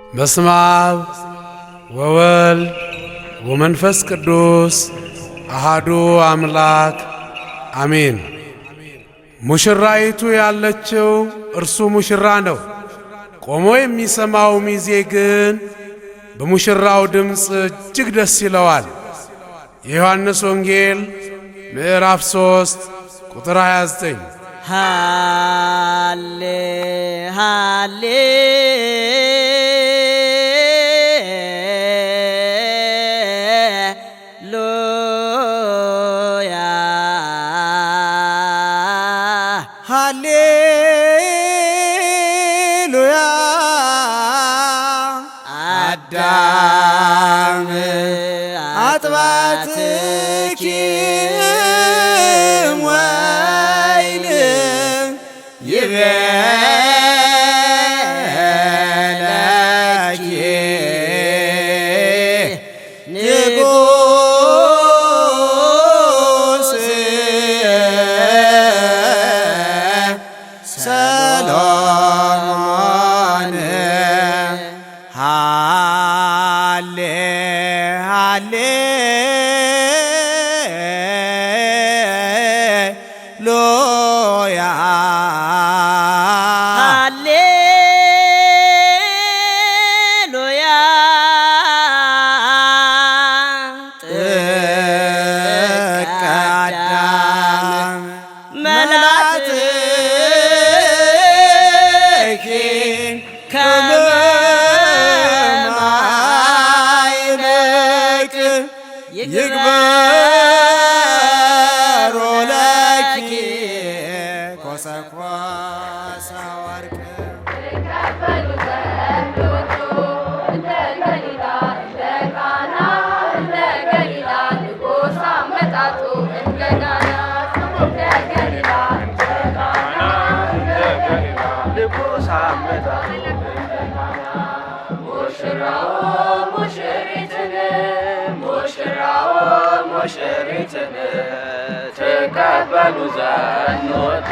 በስመ አብ ወወልድ ወመንፈስ ቅዱስ አሃዱ አምላክ አሜን። ሙሽራይቱ ያለችው እርሱ ሙሽራ ነው። ቆሞ የሚሰማው ሚዜ ግን በሙሽራው ድምፅ እጅግ ደስ ይለዋል። የዮሐንስ ወንጌል ምዕራፍ 3 ቁጥር 29 ሃሌ ሃሌ ሉያ ሃሌሉያ አዳም አጥባትኪ ወይን ይቤለኪ ንጉሥ ሰሎሞን ሃሌ ሃሌሉያ ሃሌሉያ ጥቀ አዳም መላትኪ ከመ ማዕረግ ይግበሩ ለኪ ኮሰኮሰ ወርቅ ሙሽሪትን ተቀበሉ ዘንድ ወጡ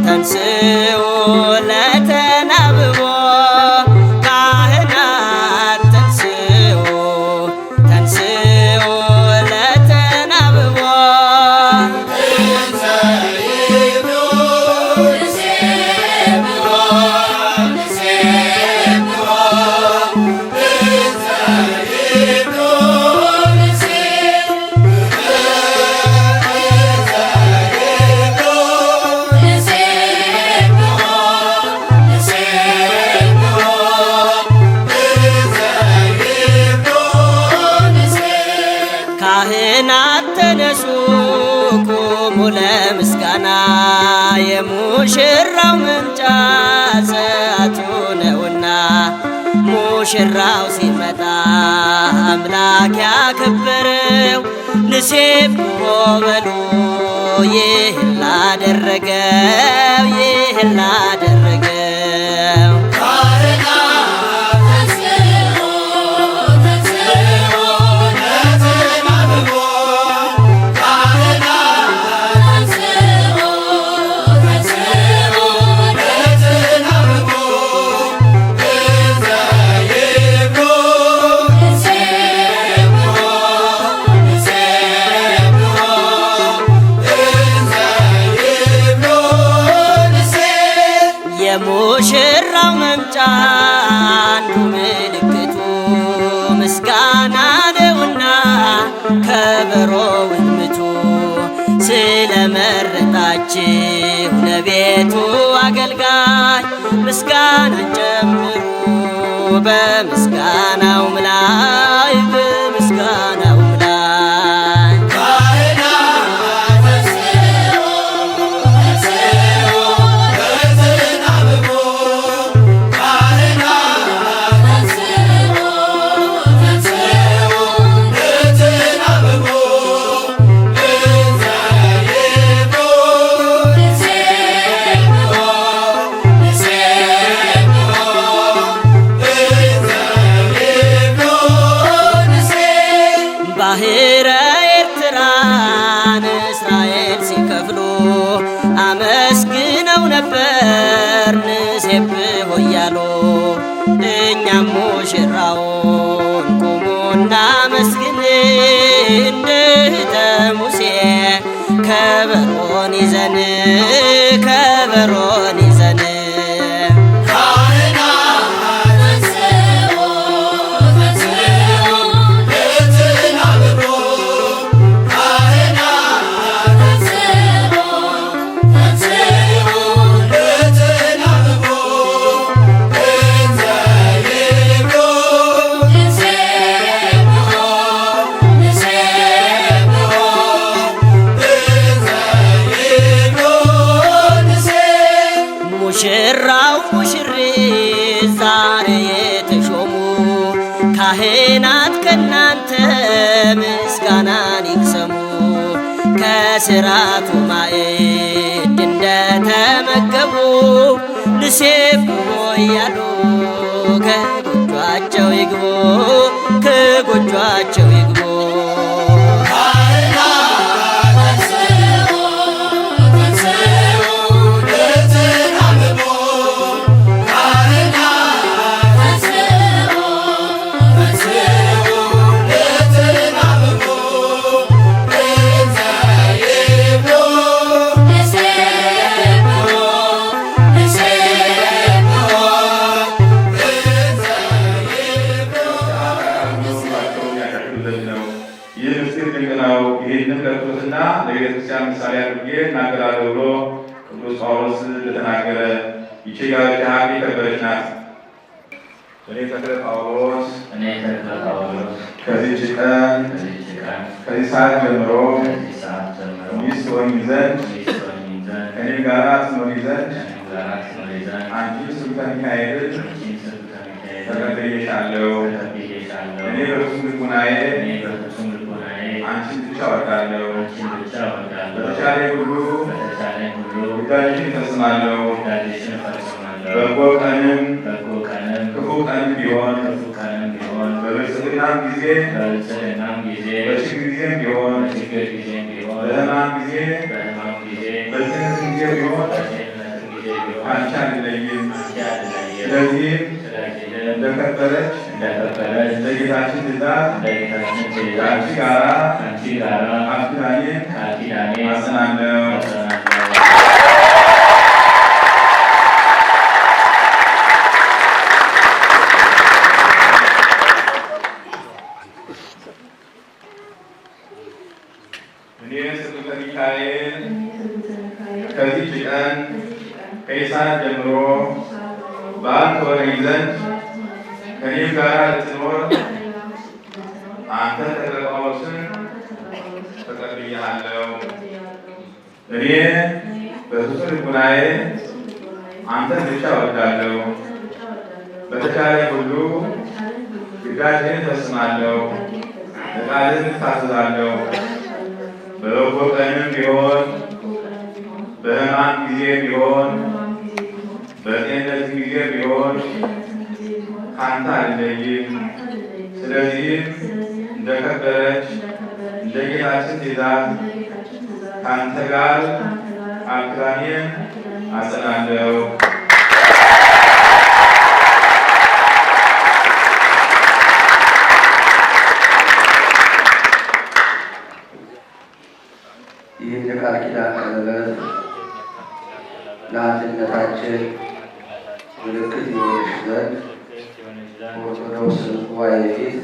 ተንሥኡ ለተናብቦ ካህናት ተንሥኡ ለተናብቦ ካህናት ተነሱ ቁሙ ለምስጋና የሙሽራው መምጫ ሰዓቱ ነውና ሙሽራው ሲመጣ አምላክ ያከበረው ንሴብሖ በሉ ይህን ላደረገው የሙሽራው መምጫ አንዱ ምልክቱ ምስጋና ነውና ከበሮውን ምቱ ስለመረጣችሁ ለቤቱ አገልጋይ ምስጋናን ጨምሩ በምስጋናውም ላይ ባሕረ ኤርትራን እስራኤል ሲከፍሉ አመስግነው ነበር ንሴብሖ እያሉ እኛም ሙሽራውን ቁሙ እናመስግን እንደ ሕተ ሙሴ ከበሮን ይዘን ሙሽራው ሙሽሪት ዛሬ የተሾሙ ካህናት ከናንተ ምስጋናን ይቅሰሙ ከሥርዓቱ ማዕድ እንደተመገቡ ንሴብሖ እያሉ ከጎጇቸው ይግቡ እናገራለሁ ብሎ ቅዱስ ጳውሎስ እንደተናገረ ይቺ ጋብቻ የከበረች ናት። እኔ ተክለ ጳውሎስ ከዚህች ቀን ከዚህ ሰዓት ጀምሮ ሚስት ሆኝ ዘንድ ከእኔ ጋር ትኖሪ ዘንድ አንቺ ስብከ ሚካኤል ተቀብዬሻለሁ። እኔ በፍጹም ልቡናዬ አንቺን ብቻ እወዳለሁ። በተቻለኝ ሁሉ ግዳጅሽን እፈጽማለሁ። በጎ ቀንም ክፉ ቀንም ቢሆን በብልጽግናም ጊዜ በችግር ጊዜም ቢሆን በሕማም ጊዜ በጭንቀት ጊዜ ቢሆን አንቺ አልለይም። ስለዚህም እንደከበረች እንደ ጌታችን ትእዛዝ ከአንቺ ጋራ ቃል ኪዳኔን አጸናለሁ። እኔ ስብከ ሚካኤል ከዚህች ቀን ከይሳት ጀምሮ በአንድ ትሆነኝ ዘንድ ከእኔም ጋር ልትኖር አንተ ተክለ ጳውሎስን ተቀብዬሃለሁ። እኔ በፍጹም ልቡናዬ አንተን ብቻ እወዳለሁ። በተቻለኝ ሁሉ ግዳጅህን እፈጽማለሁ፣ ለቃልህም እታዘዛለሁ። በበጎ ቀንም ቢሆን በሕማም ጊዜ ቢሆን በጤንነት ጊዜ ቢሆን ካንተ አልለይም። ስለዚህም እንደከበረች እንደ ጌታችን ትእዛዝ ካንተ ጋር ቃል ኪዳኔን አጸናለሁ። ይህን የቃል ኪዳን ቀለበት ለአንድነታችን ምልክት ይሆንሽ ዘንድ በኦርቶዶክስ ጉባኤ ፊት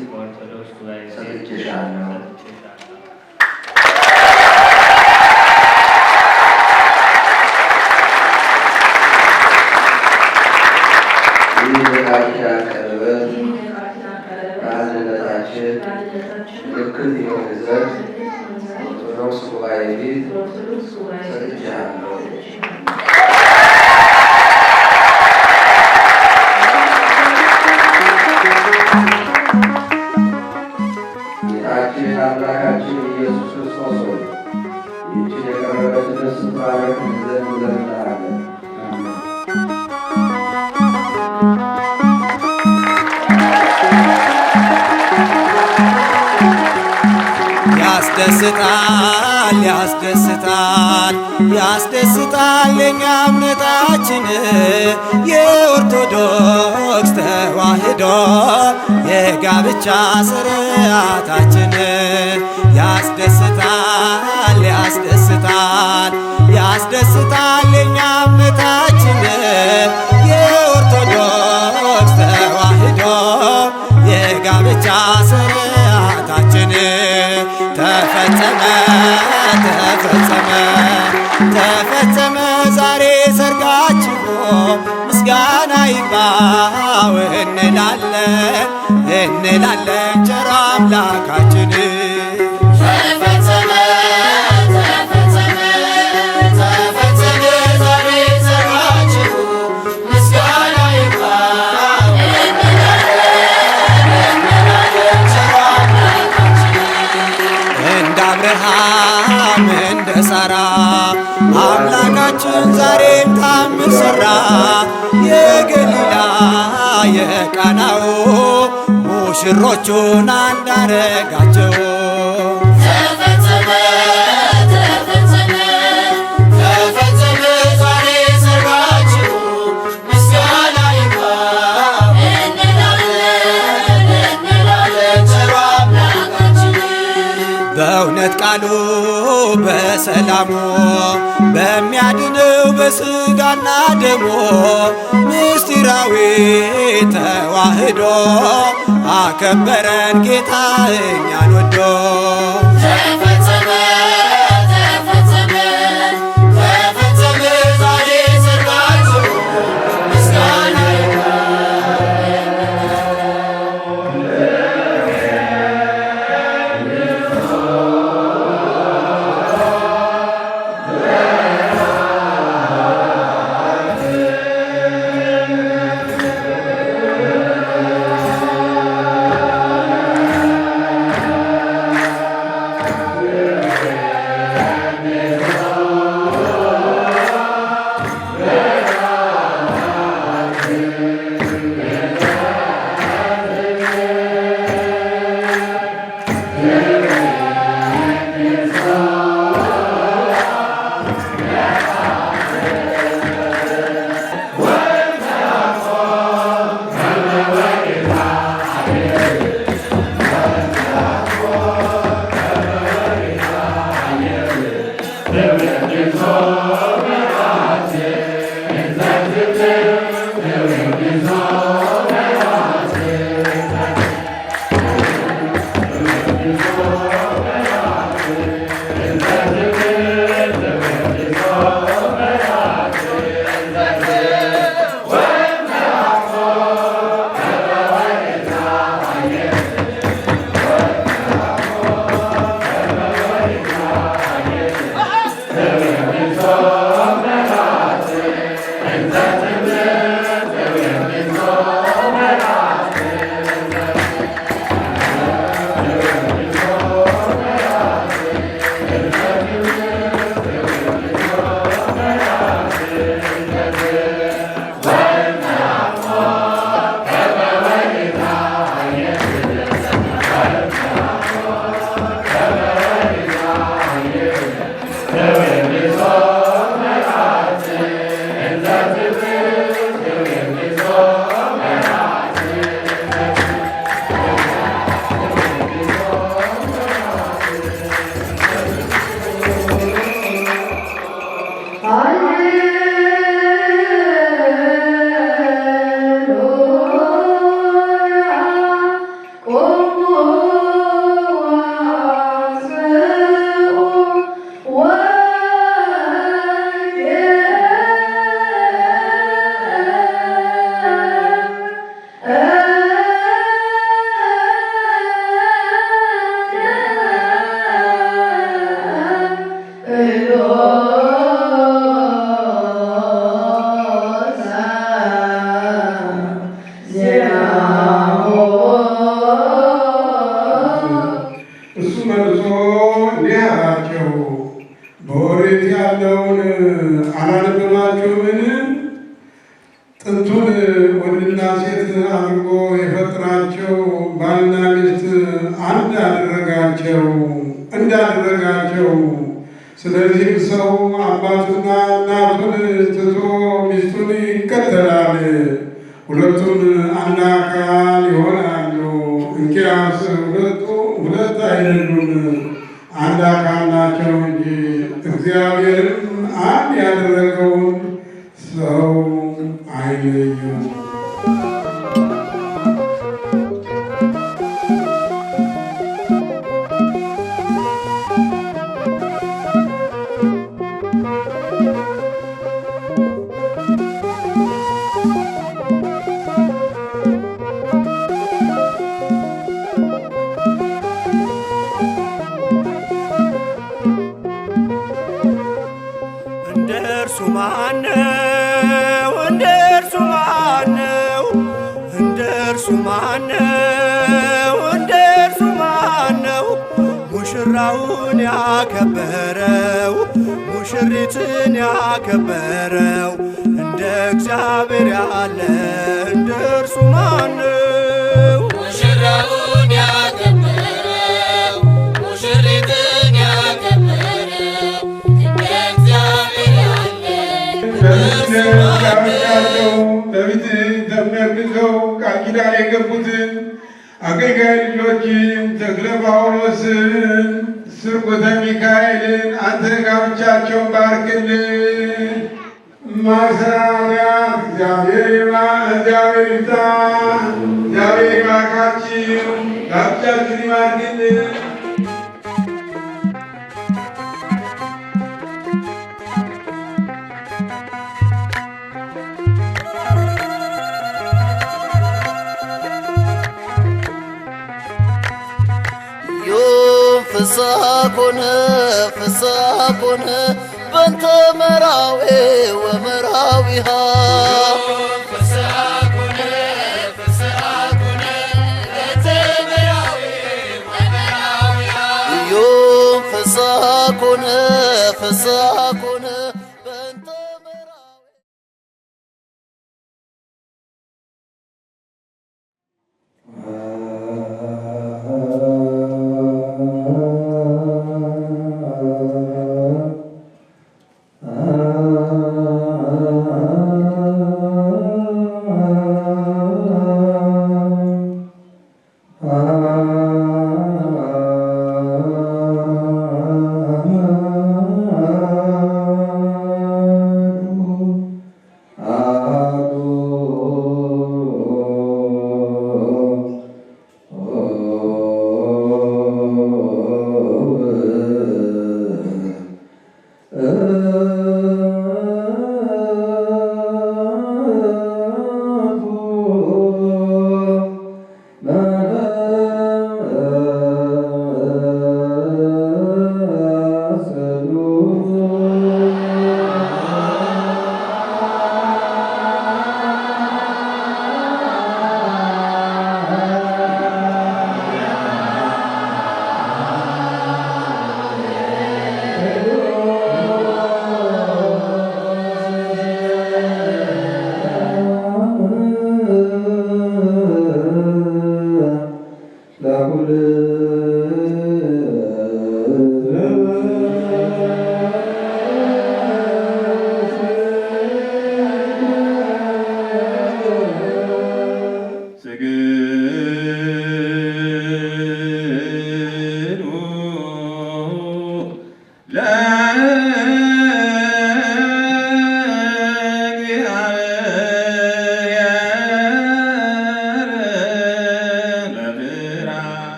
ሰጥቼሻለሁ። ይህ የቃል ኪዳን ቀለበት ለአንድነታችን ምልክት ይሆን ዘንድ በኦርቶዶክስ ጉባኤ ፊት ሰጥቼሻለሁ። ጌታችን አምላካችን ኢየሱስ ክርስቶስ ሆይ ይህችን የቀረበችንን ስትባረክ ዘንድ እንለምንሃለን። ያስደስታል ያስደስታል ያስደስታል የኛ እምነታችን የኦርቶዶክስ ተዋሕዶ የጋብቻ ሥርዓታችን ያስደስታል ያስደስታል ያስደስታል የኛ እምነታችን የኦርቶዶክስ ተዋሕዶ የጋብቻ ሥርዓታችን ተፈጸመ ተፈጸመ ተፈጸመ ዛሬ ሰርጋችሁ ምስጋና ይግባው እንላለን እንላለን ቸር አምላካችን ተፈጸመ ተፈጸመ ተፈጸመ ዛሬ ሰርጋችሁ ምስጋና ይግባው እንላለን ቸር እንደ አብርሃም እንደ ሳራ አምላካችን ዛሬም ታምር ሠራ። የገሊላ የቃናው ሙሽሮቹን አንድ አረጋቸው። ተፈጸመ ተፈጸመ ተፈጸመ ዛሬ ሰርጋችሁ ምስጋና ይግባው እንላለን ቸር አምላካችን በእውነት ቃሉ በሰላሙ በሚያድነው በሥጋና ደሙ ምስጢራዊ ተዋሕዶ አከበረን ጌታ እኛን ወዶ ተፈጸመ ተፈጸመ ጥንቱን ወንድና ሴት አድርጎ የፈጠራቸው ባልና ሚስት አንድ እንዳደረጋቸው። ስለዚህም ሰው አባቱና እናቱን ትቶ ሚስቱን ይከተላል፣ ሁለቱም አንድ አካል ይሆናሉ። እንኪያስ ሁለት አይደሉም አንድ አካል ናቸው እንጂ። እግዚአብሔርም አንድ ያደረገውን ሰው አይለዩም። እንደርሱ ማነው? እንደርሱ ማነው? እንደርሱ ማነው? እንደርሱ ማነው? ሙሽራውን ያከበረው ሙሽሪትን ያከበረው እንደ እግዚአብሔር ያለ እንደርሱ ማነው? ሙሽራውን ያከበረው ሙሽሪትን ያከበረው እንደ እግዚአብሔር ያለ በፊት ተመልክተው ቃል ኪዳን የገቡትን አገልጋይ ልጆችን ተክለ ጳውሎስን፣ ስርጉተ ሚካኤልን አንተ ጋብቻቸውን ባርክልን። ማሰሪያት እግዚአብሔር ይፍታ። እግዚአብሔር ይባርካችሁ፣ ጋብቻችሁን ይባርክልን። ፍስሐ ኮነ በእንተ መራዊ ወመራዊሃ ፍስሐ ኮነ በእንተ መራዊ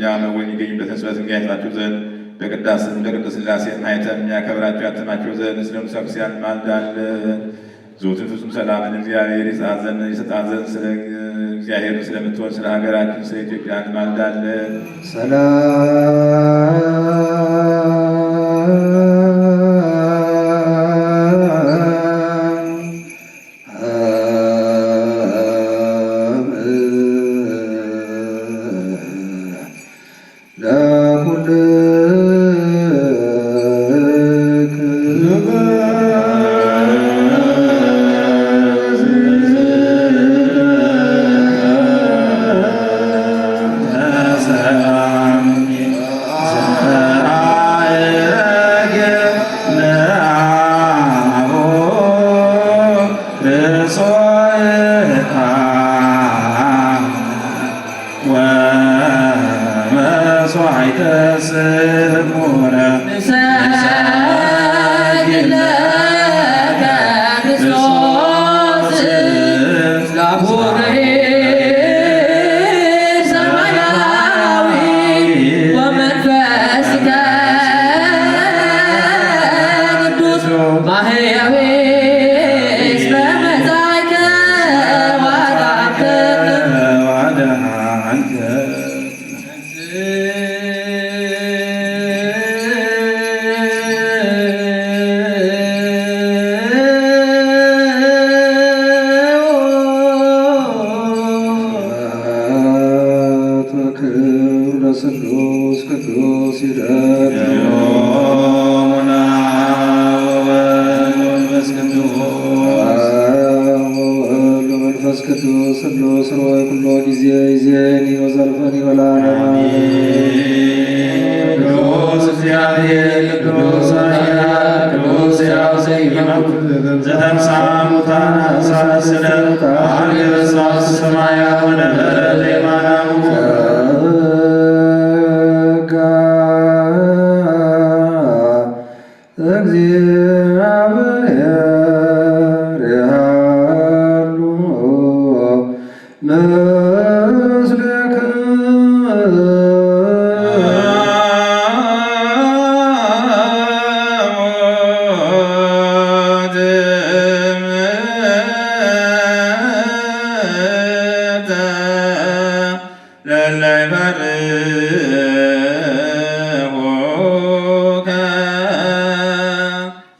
ጽዋ መጎን የሚገኙበትን ስበት ድንጋይ ያጥናችሁ ዘንድ በቅድስት ሥላሴ ማኅተም የሚያከብራቸው ያትማቸው ዘንድ ስለ ቅዱሳን ክርስቲያን እንማልዳለን። ዘወትር ፍጹም ሰላምን እግዚአብሔር ይሰጣን ዘንድ ስለ እግዚአብሔር ስለምትወድ ስለ ሀገራችን ስለ ኢትዮጵያ እንማልዳለን።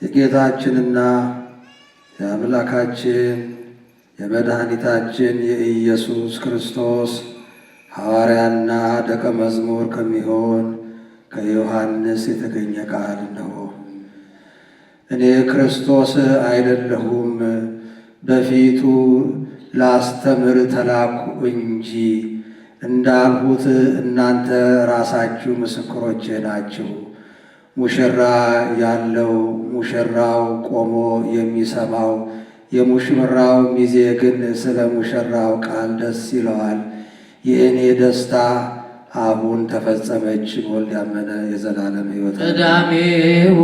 የጌታችንና የአምላካችን የመድኃኒታችን የኢየሱስ ክርስቶስ ሐዋርያና ደቀ መዝሙር ከሚሆን ከዮሐንስ የተገኘ ቃል ነው። እኔ ክርስቶስ አይደለሁም፣ በፊቱ ላስተምር ተላኩ እንጂ እንዳልሁት እናንተ ራሳችሁ ምስክሮቼ ናችሁ። ሙሽራ ያለው ሙሽራው ቆሞ የሚሰማው፣ የሙሽራው ሚዜ ግን ስለ ሙሽራው ቃል ደስ ይለዋል። የእኔ ደስታ አሁን ተፈጸመች። በወልድ ያመነ የዘላለም ሕይወት ቀዳሜው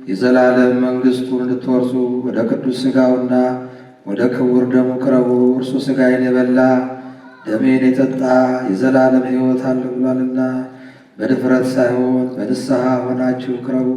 የዘላለም መንግሥቱን እንድትወርሱ ወደ ቅዱስ ሥጋውና ወደ ክቡር ደሙ ቅረቡ። እርሱ ሥጋዬን የበላ ደሜን የጠጣ የዘላለም ሕይወት አለው ብሏልና፣ በድፍረት ሳይሆን በንስሐ ሆናችሁ ቅረቡ።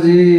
Hey!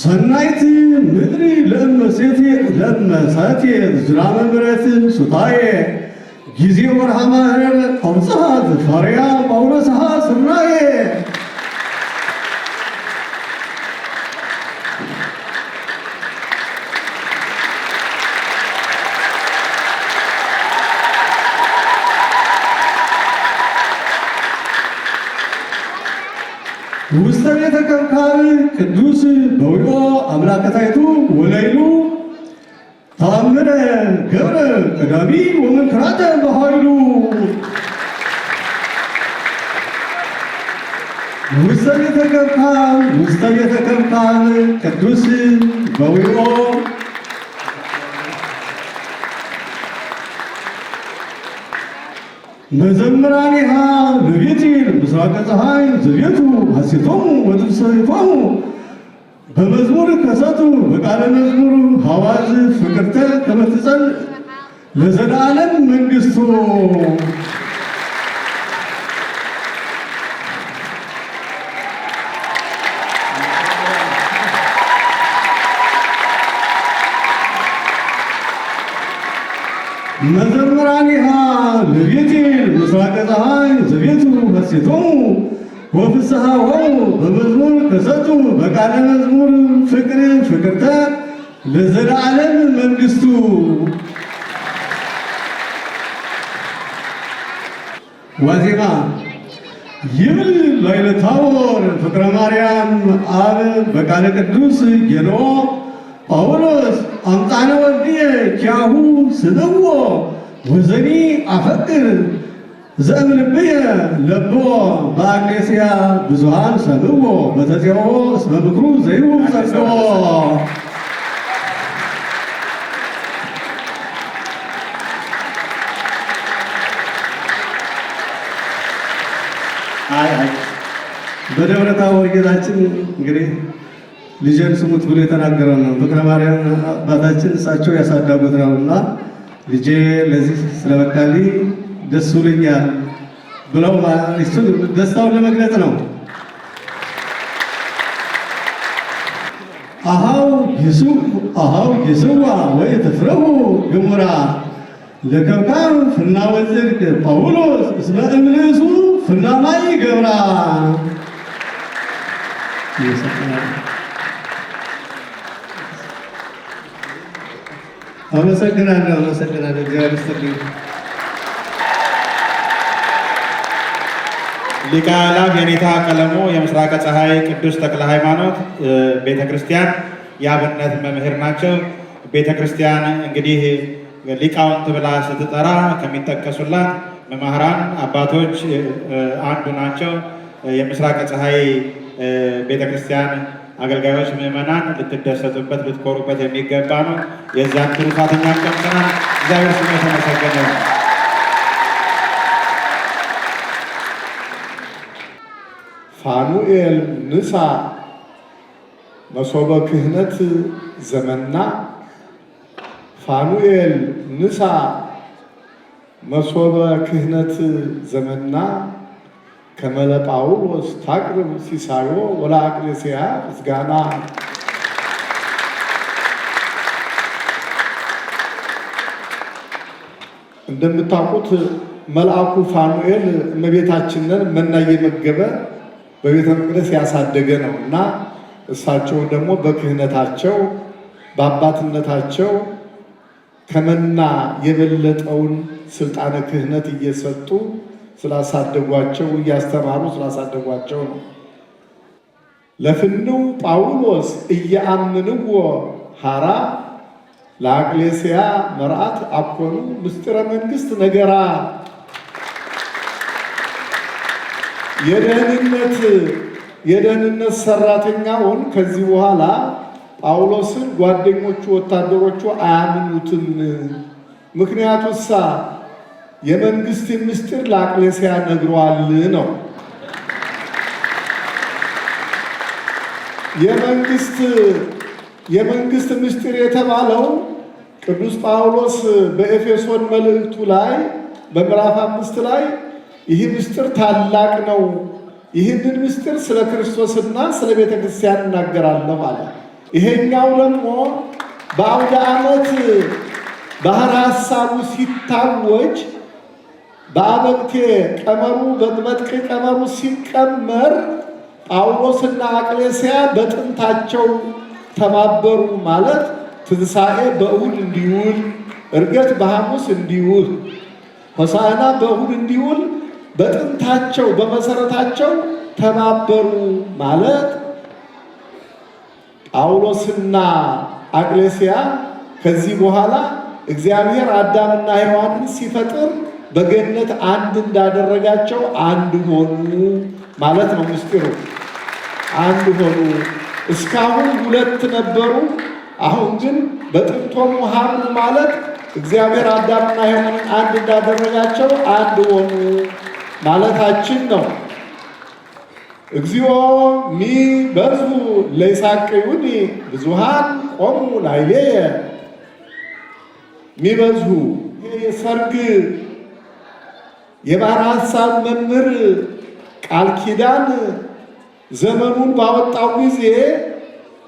ሰናይት ምድሪ ለመሳቴ ዝናመ ምሕረት ሱታዬ ጊዜ ወርሃ ማህረር አውፅሃት ፋርያ ጳውሎስሃ ስርናዬ ውስተ ቤተ ከብካብ ቅዱስ በውዮ አምላከታይቱ ወላይሉ ተአምረ ገብረ ቀዳሚ ወመንክራተ በኃይሉ ውስተ ቤተ ከብካብ ቅዱስ በውዮ መዘምራኒሃ ለቤቴል ምስራቀ ፀሐይ ዘቤቱ ሐሴቶሙ ወትፍሥሕቶሙ በመዝሙር ከሰቱ በቃለ መዝሙር ሐዋዝ ፍቅርተ ከመ ትጸንዕ ለዘለዓለም መንግሥቱ መዘምራኒሃ ለቤቴል ምስራቀ ፀሐይ ዘቤቱ ሐሴቶሙ ወፍስሐሆሙ በመዝሙር ከሰቱ በቃለ መዝሙር ፍቅርተ ለዘለዓለም መንግሥቱ ዋዜማ ይብል ላዕለ ታቦር ፍቅረ ማርያም አብ በቃለ ቅዱስ ጌኖ ጳውሎስ አምጣነ ወልድየ ኪያሁ ስብዎ ወዘኒ አፈቅር ዘእምልብየ ለቦ በአቅሌስያ ብዙሃን ሰብዎ በተፄኦ እስመ ምክሩ ዘይሁብ ጸድቆ በደብረ ታቦር ጌታችን እንግዲህ ልጄን ስሙት ብሎ የተናገረው ነው። ፍቅረ ማርያም አባታችን እሳቸው ያሳደጉት ነውና ልጄ ለዚህ ስለበቃልኝ ደስ ብሎኛል ብለው እሱን ደስታውን ለመግለጽ ነው። አሃው ይስዋ ወይ ተፍረሁ ግሙራ ለከብካብ ፍናወ ጽድቅ ጳውሎስ እስመ እምልእሱ ፍናማይ ገብራ አመሰግናለሁ። እግዚአብሔር ይስጥልኝ። ሊቀ አእላፍ የኔታ ቀለሙ የምስራቀ ፀሐይ ቅዱስ ተክለ ሃይማኖት ቤተ ክርስቲያን የአብነት መምህር ናቸው። ቤተ ክርስቲያን እንግዲህ ሊቃውንት ብላ ስትጠራ ከሚጠቀሱላት መምህራን አባቶች አንዱ ናቸው። የምስራቀ ፀሐይ ቤተ ክርስቲያን አገልጋዮች ምዕመናን ልትደሰቱበት ልትኮሩበት የሚገባ ነው። የዚያን ትሩፋተኛ ቀምሰናል። እግዚአብሔር ስሙ የተመሰገነ ነው። ፋኑኤል ንሳ መሶበ ክህነት ዘመና ፋኑኤል ንሳ መሶበ ክህነት ዘመና ከመለ ጳውሎስ ታቅርብ ሲሳዮ ወለአቅሌስያ ምስጋና። እንደምታውቁት መልአኩ ፋኑኤል እመቤታችንን መና እየመገበ በቤተ መቅደስ ያሳደገ ነው እና እሳቸውን ደግሞ በክህነታቸው በአባትነታቸው ከመና የበለጠውን ስልጣነ ክህነት እየሰጡ ስላሳደጓቸው እያስተማሩ ስላሳደጓቸው ነው። ለፍንው ጳውሎስ እየአምንዎ ሐራ ለአቅሌስያ መርዓት አኮኑ ምስጢረ መንግሥት ነገራ የደህንነት ሰራተኛውን ከዚህ በኋላ ጳውሎስን ጓደኞቹ ወታደሮቹ አያምኑትም። ምክንያቱሳ የመንግስት ምስጢር ለአቅሌስያ ነግሯል ነው። የመንግስት ምስጢር የተባለው ቅዱስ ጳውሎስ በኤፌሶን መልእክቱ ላይ በምዕራፍ 5 ላይ ይህ ምስጢር ታላቅ ነው፣ ይህንን ምስጢር ስለ ክርስቶስና ስለ ቤተ ክርስቲያን እናገራለሁ አለ። ይሄኛው ደግሞ በአውደ ዓመት ባህር ሐሳቡ ሲታወጅ በአበቅቴ ቀመሩ በመጥቅ ቀመሩ ሲቀመር ጳውሎስና አቅሌስያ በጥንታቸው ተባበሩ ማለት ትንሣኤ በእሁድ እንዲውል፣ ዕርገት በሐሙስ እንዲውል፣ ሆሳዕና በእሁድ እንዲውል በጥንታቸው በመሰረታቸው ተባበሩ ማለት ጳውሎስና አቅሌስያ ከዚህ በኋላ እግዚአብሔር አዳምና ሔዋንን ሲፈጥር በገነት አንድ እንዳደረጋቸው አንድ ሆኑ ማለት ነው። ምስጢሩ አንድ ሆኑ። እስካሁን ሁለት ነበሩ። አሁን ግን በጥንቶሙ ሀብሩ ማለት እግዚአብሔር አዳምና ሔዋንን አንድ እንዳደረጋቸው አንድ ሆኑ ማለታችን ነው። እግዚኦ ሚበዝሑ ለይሳቅዩኒ ብዙሃን ቆሙ ላዕሌየ ሚበዝሑ የሰርግ የባሕረ ሐሳብ መምህር ቃል ኪዳን ዘመኑን ባወጣው ጊዜ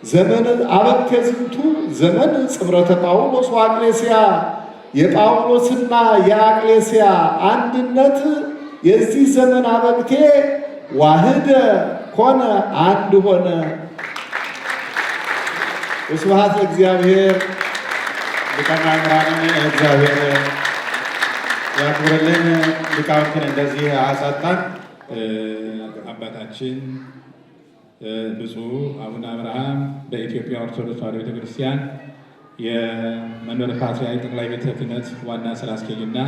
ዘመን አበቅቴ ዝንቱ ዘመን ጽብረተ ጳውሎስ ወአቅሌስያ የጳውሎስና የአቅሌስያ አንድነት የዚህ ዘመን አበቅቴ ዋህደ ኮነ አንድ ሆነ። ወስብሐት ለእግዚአብሔር። ሊቀ ማእምራንን እግዚአብሔር ያክብርልን። ሊቃውንትን እንደዚህ አሳጣን። አባታችን ብፁዕ አቡነ አብርሃም በኢትዮጵያ ኦርቶዶክስ ተዋሕዶ ቤተክርስቲያን የመንበረ ፓትርያርክ ጠቅላይ ቤተ ክህነት ዋና ስራ አስኪያጅና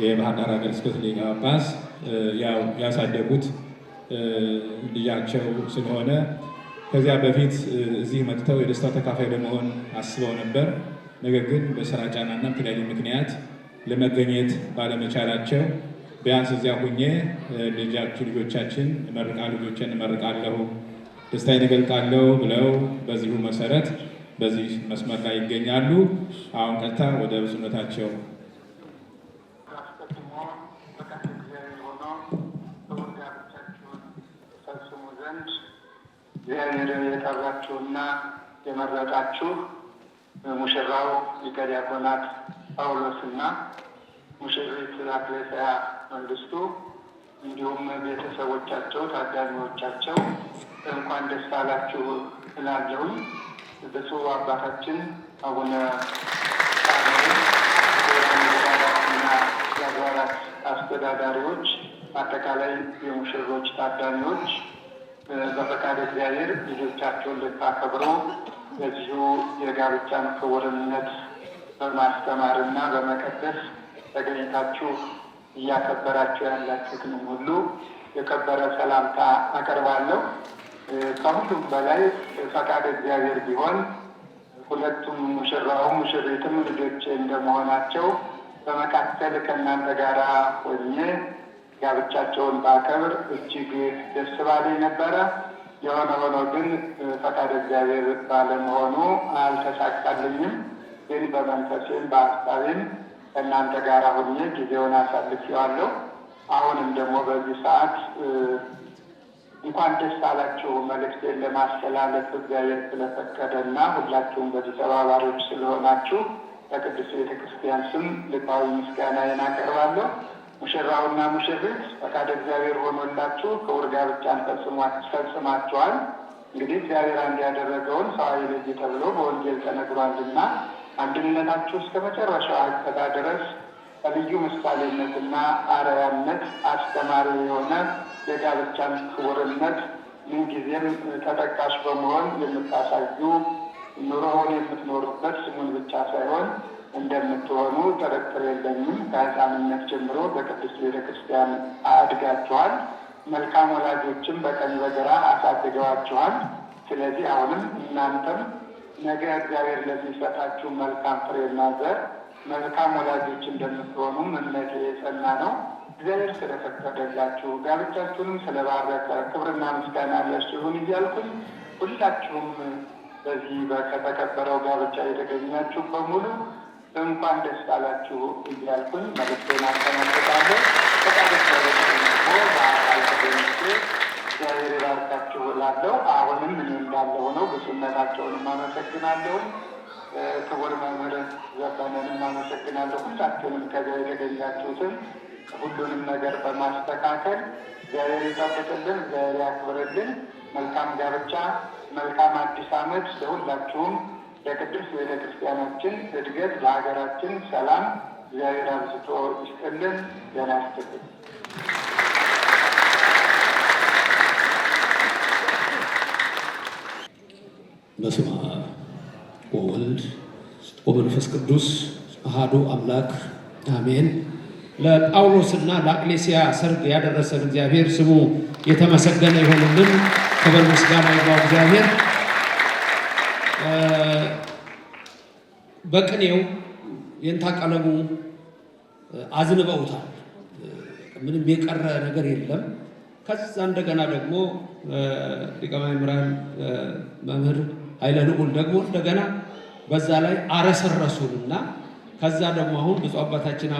የባህር ዳር ሀገረ ስብከት ሊቀ ጳጳስ ያሳደጉት ልጃቸው ስለሆነ ከዚያ በፊት እዚህ መጥተው የደስታው ተካፋይ ለመሆን አስበው ነበር። ነገር ግን በስራ ጫናና በተለያዩ ምክንያት ለመገኘት ባለመቻላቸው ቢያንስ እዚያ ሁኜ ልጆቻችን ልጆችን እመርቃለሁ፣ ደስታዬን እገልጣለሁ ብለው በዚሁ መሰረት በዚህ መስመር ላይ ይገኛሉ። አሁን ቀጥታ ወደ ብፁዕነታቸው እግዚአብሔር የጠራችሁና የመረጣችሁ ሙሽራው ሊቀ ዲያቆናት ጳውሎስና ሙሽሪት አቅሌስያ መንግስቱ እንዲሁም ቤተሰቦቻቸው፣ ታዳሚዎቻቸው እንኳን ደስ አላችሁ እላለሁኝ። ብፁዕ አባታችን አቡነ ሳሙኤልና የአድባራት አስተዳዳሪዎች፣ አጠቃላይ የሙሽሮች ታዳሚዎች በፈቃድ እግዚአብሔር ልጆቻቸውን ልታከብሩ በዚሁ የጋብቻን ክቡርነት በማስተማርና በመቀደስ ተገኝታችሁ እያከበራችሁ ያላችሁትን ሁሉ የከበረ ሰላምታ አቀርባለሁ። ከሁሉም በላይ ፈቃድ እግዚአብሔር ቢሆን ሁለቱም ሙሽራውም ሙሽሪትም ልጆች እንደመሆናቸው በመካከል ከእናንተ ጋር ሆኜ ጋብቻቸውን ባከብር እጅግ ደስ ባለኝ ነበረ። የሆነ ሆኖ ግን ፈቃድ እግዚአብሔር ባለመሆኑ አልተሳካልኝም። ግን በመንፈሴም በሀሳቤም ከእናንተ ጋር ሆኜ ጊዜውን አሳልፌዋለሁ። አሁንም ደግሞ በዚህ ሰዓት እንኳን ደስ አላችሁ መልእክቴን ለማስተላለፍ እግዚአብሔር ስለፈቀደና ሁላችሁም በዚህ ተባባሪዎች ስለሆናችሁ በቅድስት ቤተክርስቲያን ስም ልባዊ ምስጋናዬን አቀርባለሁ። ሙሽራውና ሙሽሪት ፈቃድ እግዚአብሔር ሆኖላችሁ ክቡር ጋብቻን ፈጽማችኋል። እንግዲህ እግዚአብሔር አንድ ያደረገውን ሰው አይለይ ተብሎ በወንጌል ተነግሯልና አንድነታችሁ እስከ መጨረሻው አቅጣጫ ድረስ በልዩ ምሳሌነትና አርአያነት አስተማሪ የሆነ የጋብቻን ክቡርነት ምንጊዜም ተጠቃሽ በመሆን የምታሳዩ ኑሮውን የምትኖሩበት ስሙን ብቻ ሳይሆን እንደምትሆኑ ጥርጥር የለኝም። ከሕፃንነት ጀምሮ በቅድስት ቤተ ክርስቲያን አድጋችኋል። መልካም ወላጆችም በቀኝ በግራ አሳድገዋችኋል። ስለዚህ አሁንም እናንተም ነገ እግዚአብሔር ለሚሰጣችሁ መልካም ፍሬና ዘር መልካም ወላጆች እንደምትሆኑም እምነቴ የጸና ነው። እግዚአብሔር ስለፈቀደላችሁ ጋብቻችሁንም ስለባረከ ክብርና ምስጋና ለእርሱ ይሁን እያልኩኝ ሁላችሁም በዚህ በተከበረው ጋብቻ የተገኛችሁ በሙሉ እንኳን ደስ አላችሁ እያልኩኝ መልዕክቴን አጠናቅቃለሁ። ፈቃደ በአካል ተገኝቼ እግዚአብሔር ይባርካችሁ እላለሁ። አሁንም እኔ እንዳለሁ ነው። ብፁዕነታቸውንም አመሰግናለሁ። ክቡር መምህር ዘበነንም አመሰግናለሁ። ሁላችሁንም ከዚያ የተገኛችሁትን ሁሉንም ነገር በማስተካከል እግዚአብሔር ይጠብቅልን፣ እግዚአብሔር ያክብርልን። መልካም ጋብቻ፣ መልካም አዲስ ዓመት ለሁላችሁም። ለቅድስት ቤተ ክርስቲያናችን እድገት፣ ለሀገራችን ሰላም እግዚአብሔር አብዝቶ ይስጥልን። ዜና ይስጥልን። በስመ አብ ወወልድ ወመንፈስ ቅዱስ አሐዱ አምላክ አሜን። ለጳውሎስና ለአቅሌስያ ሰርግ ያደረሰን እግዚአብሔር ስሙ የተመሰገነ ይሆንልን። ክብር ምስጋና ይግባው እግዚአብሔር። በቅኔው የእንታ ቀለሙ አዝንበውታል። ምንም የቀረ ነገር የለም። ከዛ እንደገና ደግሞ ሊቀ ማእምራን መምህር ኃይለ ልዑል ደግሞ እንደገና በዛ ላይ አረሰረሱንና ከዛ ደግሞ አሁን ብፁዕ አባታችን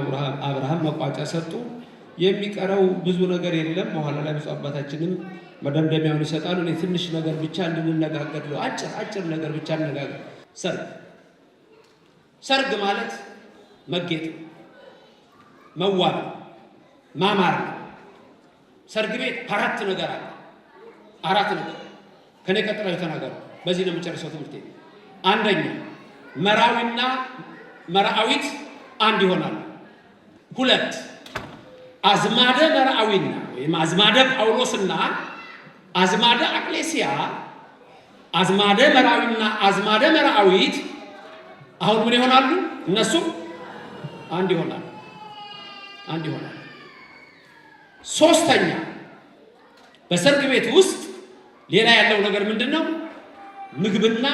አብርሃም መቋጫ ሰጡ። የሚቀረው ብዙ ነገር የለም። በኋላ ላይ ብፁዕ አባታችንም መደምደሚያውን ይሰጣሉ። እኔ ትንሽ ነገር ብቻ እንድንነጋገር ነው። አጭር ነገር ብቻ እንነጋገር። ሰርግ ማለት መጌጥ፣ መዋብ፣ ማማር ነው። ሰርግ ቤት አራት ነገር አለ። አራት ነገር ከኔ ቀጥለው ተናገሩ። በዚህ ነው የምጨርሰው ትምህርቴ። አንደኛ መራዊና መራዊት አንድ ይሆናሉ። ሁለት አዝማደ መራዊና ወይም አዝማደ ጳውሎስና አዝማደ አቅሌስያ፣ አዝማደ መራዊና አዝማደ መራዊት አሁን ምን ይሆናሉ? እነሱ አንድ ይሆናሉ። አንድ ይሆናሉ። ሶስተኛ በሰርግ ቤት ውስጥ ሌላ ያለው ነገር ምንድነው? ምግብና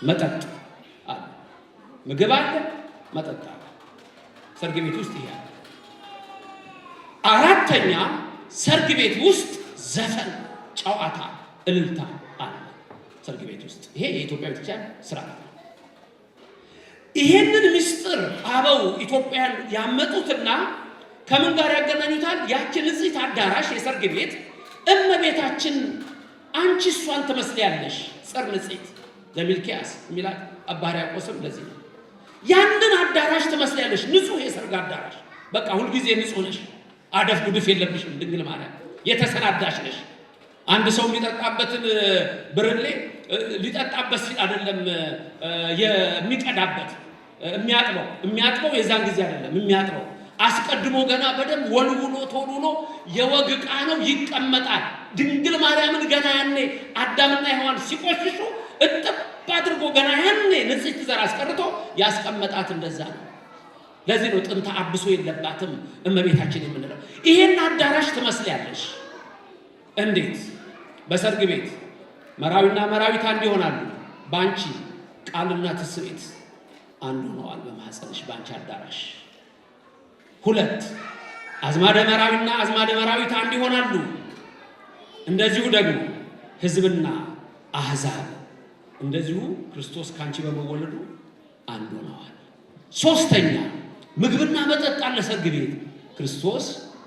መጠጥ አለ። ምግብ አለ፣ መጠጥ አለ። ሰርግ ቤት ውስጥ ይሄ አለ። አራተኛ ሰርግ ቤት ውስጥ ዘፈን፣ ጨዋታ፣ እልልታ አለ። ሰርግ ቤት ውስጥ ይሄ የኢትዮጵያ ቤተክርስቲያን ስርዓት ነው። ይሄንን ምስጢር አበው ኢትዮጵያን ያመጡትና ከምን ጋር ያገናኙታል? ያችን ንጽሕት አዳራሽ የሰርግ ቤት እመቤታችን አንቺ እሷን ትመስያለሽ ጽር ንጽሕት ለሚልኪያስ የሚላት አባ ሕርያቆስም ለዚህ ነው። ያንን አዳራሽ ትመስያለሽ፣ ንጹሕ የሰርግ አዳራሽ። በቃ ሁልጊዜ ንጹሕ ነሽ፣ አደፍ ጉድፍ የለብሽም። ድንግል ማርያም የተሰናዳሽ ነሽ። አንድ ሰው የሚጠጣበትን ብርሌ ሊጠጣበት ሲል አይደለም የሚቀዳበት የሚያጥበው የዛን ጊዜ አይደለም የሚያጥበው አስቀድሞ ገና በደንብ ወልውሎ ተወልውሎ የወግ ዕቃ ነው፣ ይቀመጣል። ድንግል ማርያምን ገና ያኔ አዳምና ሔዋን ሲቆሽሹ እጥብ አድርጎ ገና ያኔ ንጽሕት ዘር አስቀርቶ ያስቀመጣት እንደዛ ነው። ለዚህ ነው ጥንተ አብሶ የለባትም እመቤታችን የምንለው። ይሄን አዳራሽ ትመስያለሽ። እንዴት? በሰርግ ቤት መራዊና መራዊት አንድ ይሆናሉ። በአንቺ ቃልና ትስብእት አንዱ ሆነዋል በማኅፀንሽ በአንቺ አዳራሽ። ሁለት አዝማደ መራዊና አዝማደ መራዊት አንድ ይሆናሉ። እንደዚሁ ደግሞ ሕዝብና አሕዛብ እንደዚሁ ክርስቶስ ካንቺ በመወለዱ አንድ ሆነዋል። ሶስተኛ ምግብና መጠጥ አለ ሰርግ ቤት። ክርስቶስ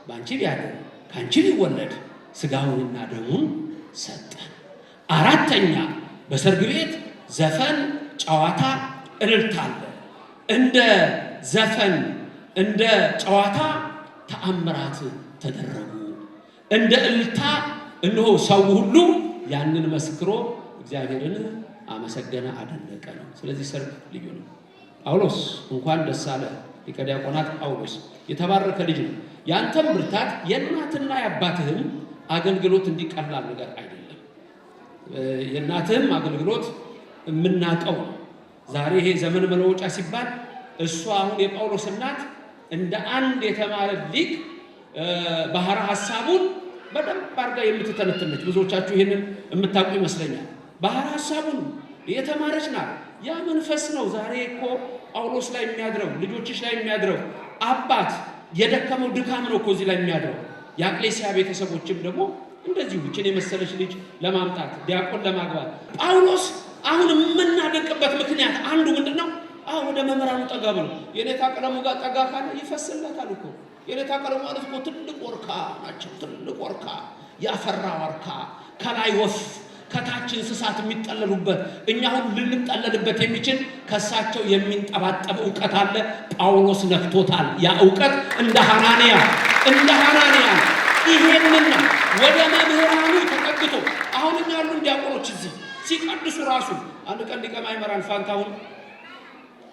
በአንቺ ቢያድር ካንቺ ቢወለድ ሥጋውንና ደሙን ሰጠን። አራተኛ በሰርግ ቤት ዘፈን፣ ጨዋታ፣ እልልታ አለ። እንደ ዘፈን እንደ ጨዋታ ተአምራት ተደረጉ። እንደ እልልታ እነሆ ሰው ሁሉ ያንን መስክሮ እግዚአብሔርን አመሰገነ፣ አደነቀ ነው። ስለዚህ ሰርግ ልዩ ነው። ጳውሎስ እንኳን ደስ አለ። ሊቀ ዲያቆናት ጳውሎስ የተባረከ ልጅ ነው። ያንተም ብርታት የእናትና የአባትህም አገልግሎት እንዲቀላል ነገር አይደለም። የእናትህም አገልግሎት የምናውቀው ነው። ዛሬ ይሄ ዘመን መለወጫ ሲባል እሷ አሁን የጳውሎስ እናት እንደ አንድ የተማረ ሊቅ ባህረ ሐሳቡን በደንብ አድርጋ የምትተነትነች። ብዙዎቻችሁ ይህንን የምታውቁ ይመስለኛል። ባህረ ሐሳቡን የተማረች ናት። ያ መንፈስ ነው ዛሬ እኮ ጳውሎስ ላይ የሚያድረው፣ ልጆችሽ ላይ የሚያድረው። አባት የደከመው ድካም ነው እኮ እዚህ ላይ የሚያድረው። የአቅሌስያ ቤተሰቦችም ደግሞ እንደዚሁ ይህችን የመሰለች ልጅ ለማምጣት ዲያቆን ለማግባት ጳውሎስ አሁን የምናደንቅበት ምክንያት አንዱ ምንድን ነው? ወደ መምህራኑ ጠጋ ብሎ የኔታ ቀለሙ ጋር ጠጋ ካለ ይፈስለታል እኮ። የኔታ ቀለሙ ማለት እኮ ትልቅ ወርካ ናቸው። ትልቅ ወርካ፣ ያፈራ ወርካ፣ ከላይ ወፍ ከታች እንስሳት የሚጠለሉበት፣ እኛ ሁሉ ልንጠለልበት የሚችል ከሳቸው የሚንጠባጠብ እውቀት አለ። ጳውሎስ ነክቶታል። ያ እውቀት እንደ ሐናንያ ይሄንን ወደ መምህራኑ ተጠግቶ አሁን እኛ ያሉን ዲያቆኖች እዚህ ሲቀድሱ ራሱ አንድ ቀን ሊቀ ማእምራን ፋንታሁን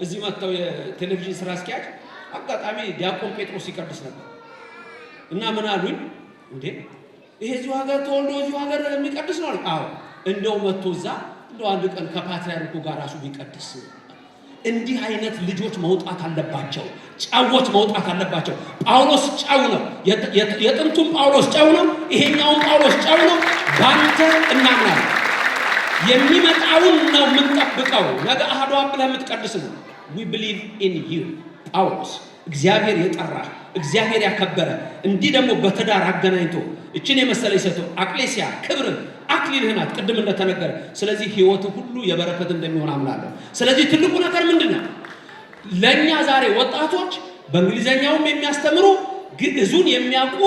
እዚህ መጥተው የቴሌቪዥን ስራ አስኪያጅ አጋጣሚ ዲያቆን ጴጥሮስ ሲቀድስ ነበር እና ምን አሉኝ፣ እንዴ ይሄ እዚሁ ሀገር ተወልዶ እዚሁ ሀገር የሚቀድስ ነው? አዎ እንደው መጥቶ እዛ እንደው አንድ ቀን ከፓትርያርኩ ጋር ራሱ ቢቀድስ። እንዲህ አይነት ልጆች መውጣት አለባቸው። ጫዎች መውጣት አለባቸው። ጳውሎስ ጫው ነው። የጥንቱም ጳውሎስ ጫው ነው። ይሄኛውም ጳውሎስ ጫው ነው። ባንተ እናምናለን። የሚመጣውን ነው የምንጠብቀው። ነገ አሐዱ አብ ብለህ የምትቀድስ ነው። we believe in you ጳውሎስ እግዚአብሔር የጠራ እግዚአብሔር ያከበረ እንዲህ ደግሞ በትዳር አገናኝቶ እችን የመሰለ ይሰጠው አቅሌስያ ክብር አክሊልህ ናት ቅድም እንደተነገረ። ስለዚህ ህይወት ሁሉ የበረከት እንደሚሆን አምናለሁ። ስለዚህ ትልቁ ነገር ምንድነው? ለኛ ዛሬ ወጣቶች በእንግሊዘኛውም የሚያስተምሩ ግዕዙን የሚያውቁ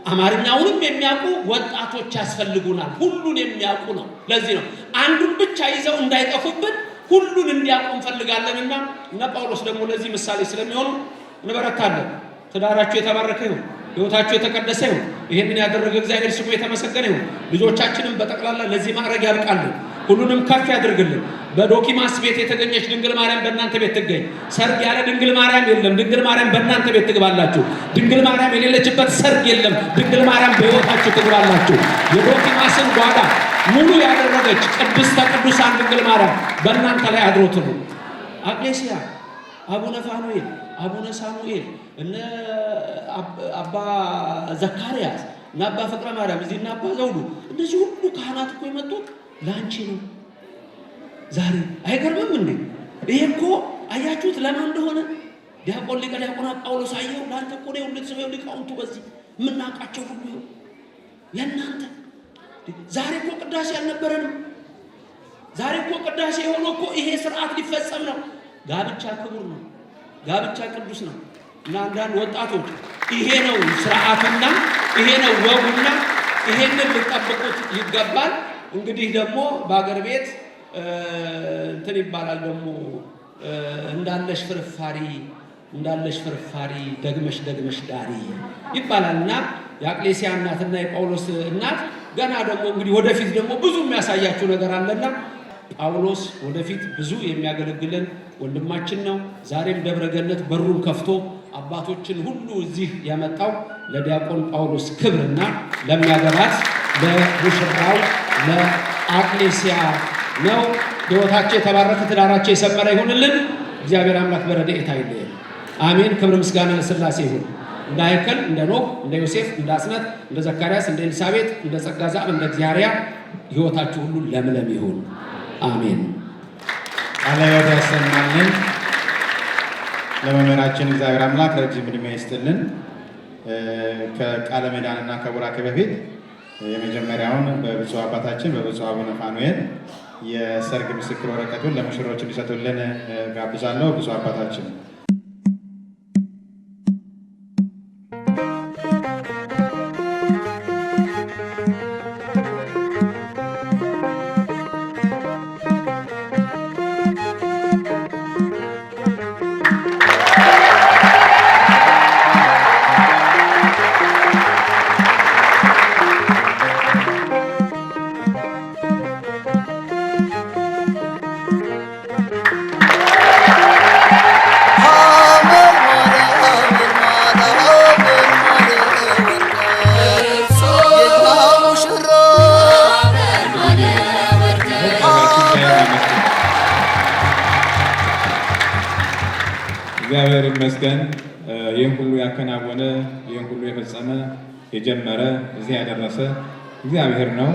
አማርኛውንም የሚያውቁ ወጣቶች ያስፈልጉናል። ሁሉን የሚያውቁ ነው። ለዚህ ነው አንዱን ብቻ ይዘው እንዳይጠፉብን ሁሉን እንዲያውቁ እንፈልጋለንና እነ ጳውሎስ ደግሞ ለዚህ ምሳሌ ስለሚሆኑ እንበረታለን። ትዳራችሁ የተባረከ ይሁን፣ ህይወታችሁ የተቀደሰ ይሁን። ይሄንን ያደረገ እግዚአብሔር ስሙ የተመሰገነ ይሁን። ልጆቻችንም በጠቅላላ ለዚህ ማዕረግ ያብቃልን፣ ሁሉንም ከፍ ያድርግልን። በዶኪማስ ቤት የተገኘች ድንግል ማርያም በእናንተ ቤት ትገኝ። ሰርግ ያለ ድንግል ማርያም የለም። ድንግል ማርያም በእናንተ ቤት ትግባላችሁ። ድንግል ማርያም የሌለችበት ሰርግ የለም። ድንግል ማርያም በህይወታችሁ ትግባላችሁ። የዶኪማስን ጓዳ ሙሉ ያደረገች ቅድስተ ቅዱሳን ድንግል ማርያም በእናንተ ላይ አድሮ ትኑር። አቅሌስያ፣ አቡነ ፋኑኤል፣ አቡነ ሳሙኤል፣ እነ አባ ዘካርያስ እና አባ ፍቅረ ማርያም እዚህ እና አባ ዘውዱ እነዚህ ሁሉ ካህናት እኮ የመጡት ላንቺ ነው። ዛሬ አይገርምም እንዴ? ይሄ እኮ አያችሁት ለማን እንደሆነ? ዲያቆን ሊቀ ዲያቆናት ጳውሎስ አየው። ላንተ እኮ ነው ልትሰበው ሊቃውንቱ በዚህ የምናውቃቸው ሁሉ ለእናንተ። ዛሬ እኮ ቅዳሴ አልነበረንም። ዛሬ እኮ ቅዳሴ የሆነው እኮ ይሄ ስርዓት ሊፈጸም ነው። ጋብቻ ክቡር ነው። ጋብቻ ቅዱስ ነው። እና አንዳንድ ወጣቶች ይሄ ነው ስርዓቱና ይሄ ነው ወጉና ይሄንን ልጠብቁት ይገባል። እንግዲህ ደግሞ በአገር ቤት እንትን ይባላል ደግሞ እንዳለሽ ፍርፋሪ ደግመሽ ዳሪ ይባላልና የአቅሌስያ እናትና የጳውሎስ እናት ገና ደግሞ እንግዲህ ወደፊት ደግሞ ብዙ የሚያሳያችሁ ነገር አለና ጳውሎስ ወደፊት ብዙ የሚያገለግለን ወንድማችን ነው። ዛሬም ደብረገነት በሩን ከፍቶ አባቶችን ሁሉ እዚህ ያመጣው ለዲያቆን ጳውሎስ ክብርና ለሚያገባት ለሙሽራው ለአቅሌስያ ነው። ሕይወታቸው የተባረከ ትዳራቸው የሰመረ ይሁንልን። እግዚአብሔር አምላክ በረድኤቱ አይለየን። አሜን። ክብር ምስጋና ለሥላሴ ይሁን። እንደ አይከል እንደ ኖህ እንደ ዮሴፍ እንደ አስነት እንደ ዘካርያስ እንደ ኤልሳቤጥ እንደ ጸጋ ዛብ እንደ እግዚአብሔር ሕይወታችሁ ሁሉ ለምለም ይሁን። አሜን። ቃለ ሕይወት ያሰማልን። ለመምህራችን እግዚአብሔር አምላክ ረጅም ዕድሜ ይስጥልን። ከቃለ ምዕዳንና ከቡራኬ በፊት የመጀመሪያውን በብፁዕ አባታችን በብፁዕ አቡነ ፋኑኤል የሰርግ ምስክር ወረቀቱን ለሙሽሮች እንዲሰጡልን ጋብዛለሁ። ብፁዕ አባታችን ሃሌሉያ ይመስገን። ይህን ሁሉ ያከናወነ፣ ይህን ሁሉ የፈጸመ፣ የጀመረ፣ እዚህ ያደረሰ እግዚአብሔር ነው።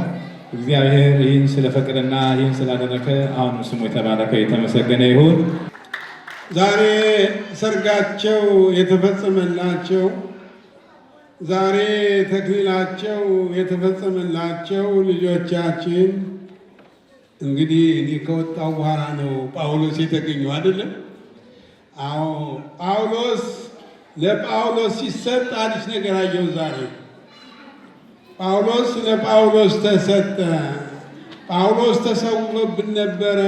እግዚአብሔር ይህን ስለፈቀደና ይህን ስላደረገ አሁንም ስሙ የተባረከ የተመሰገነ ይሁን። ዛሬ ሰርጋቸው የተፈጸመላቸው፣ ዛሬ ተክሊላቸው የተፈጸመላቸው ልጆቻችን እንግዲህ እኔ ከወጣው በኋላ ነው ጳውሎስ የተገኘው አይደለም? አዎ ለጳውሎስ ሲሰጥ አዲስ ነገር አየው ዛሬ። ጳውሎስ ለጳውሎስ ተሰጠ። ጳውሎስ ተሰውሮብን ነበረ።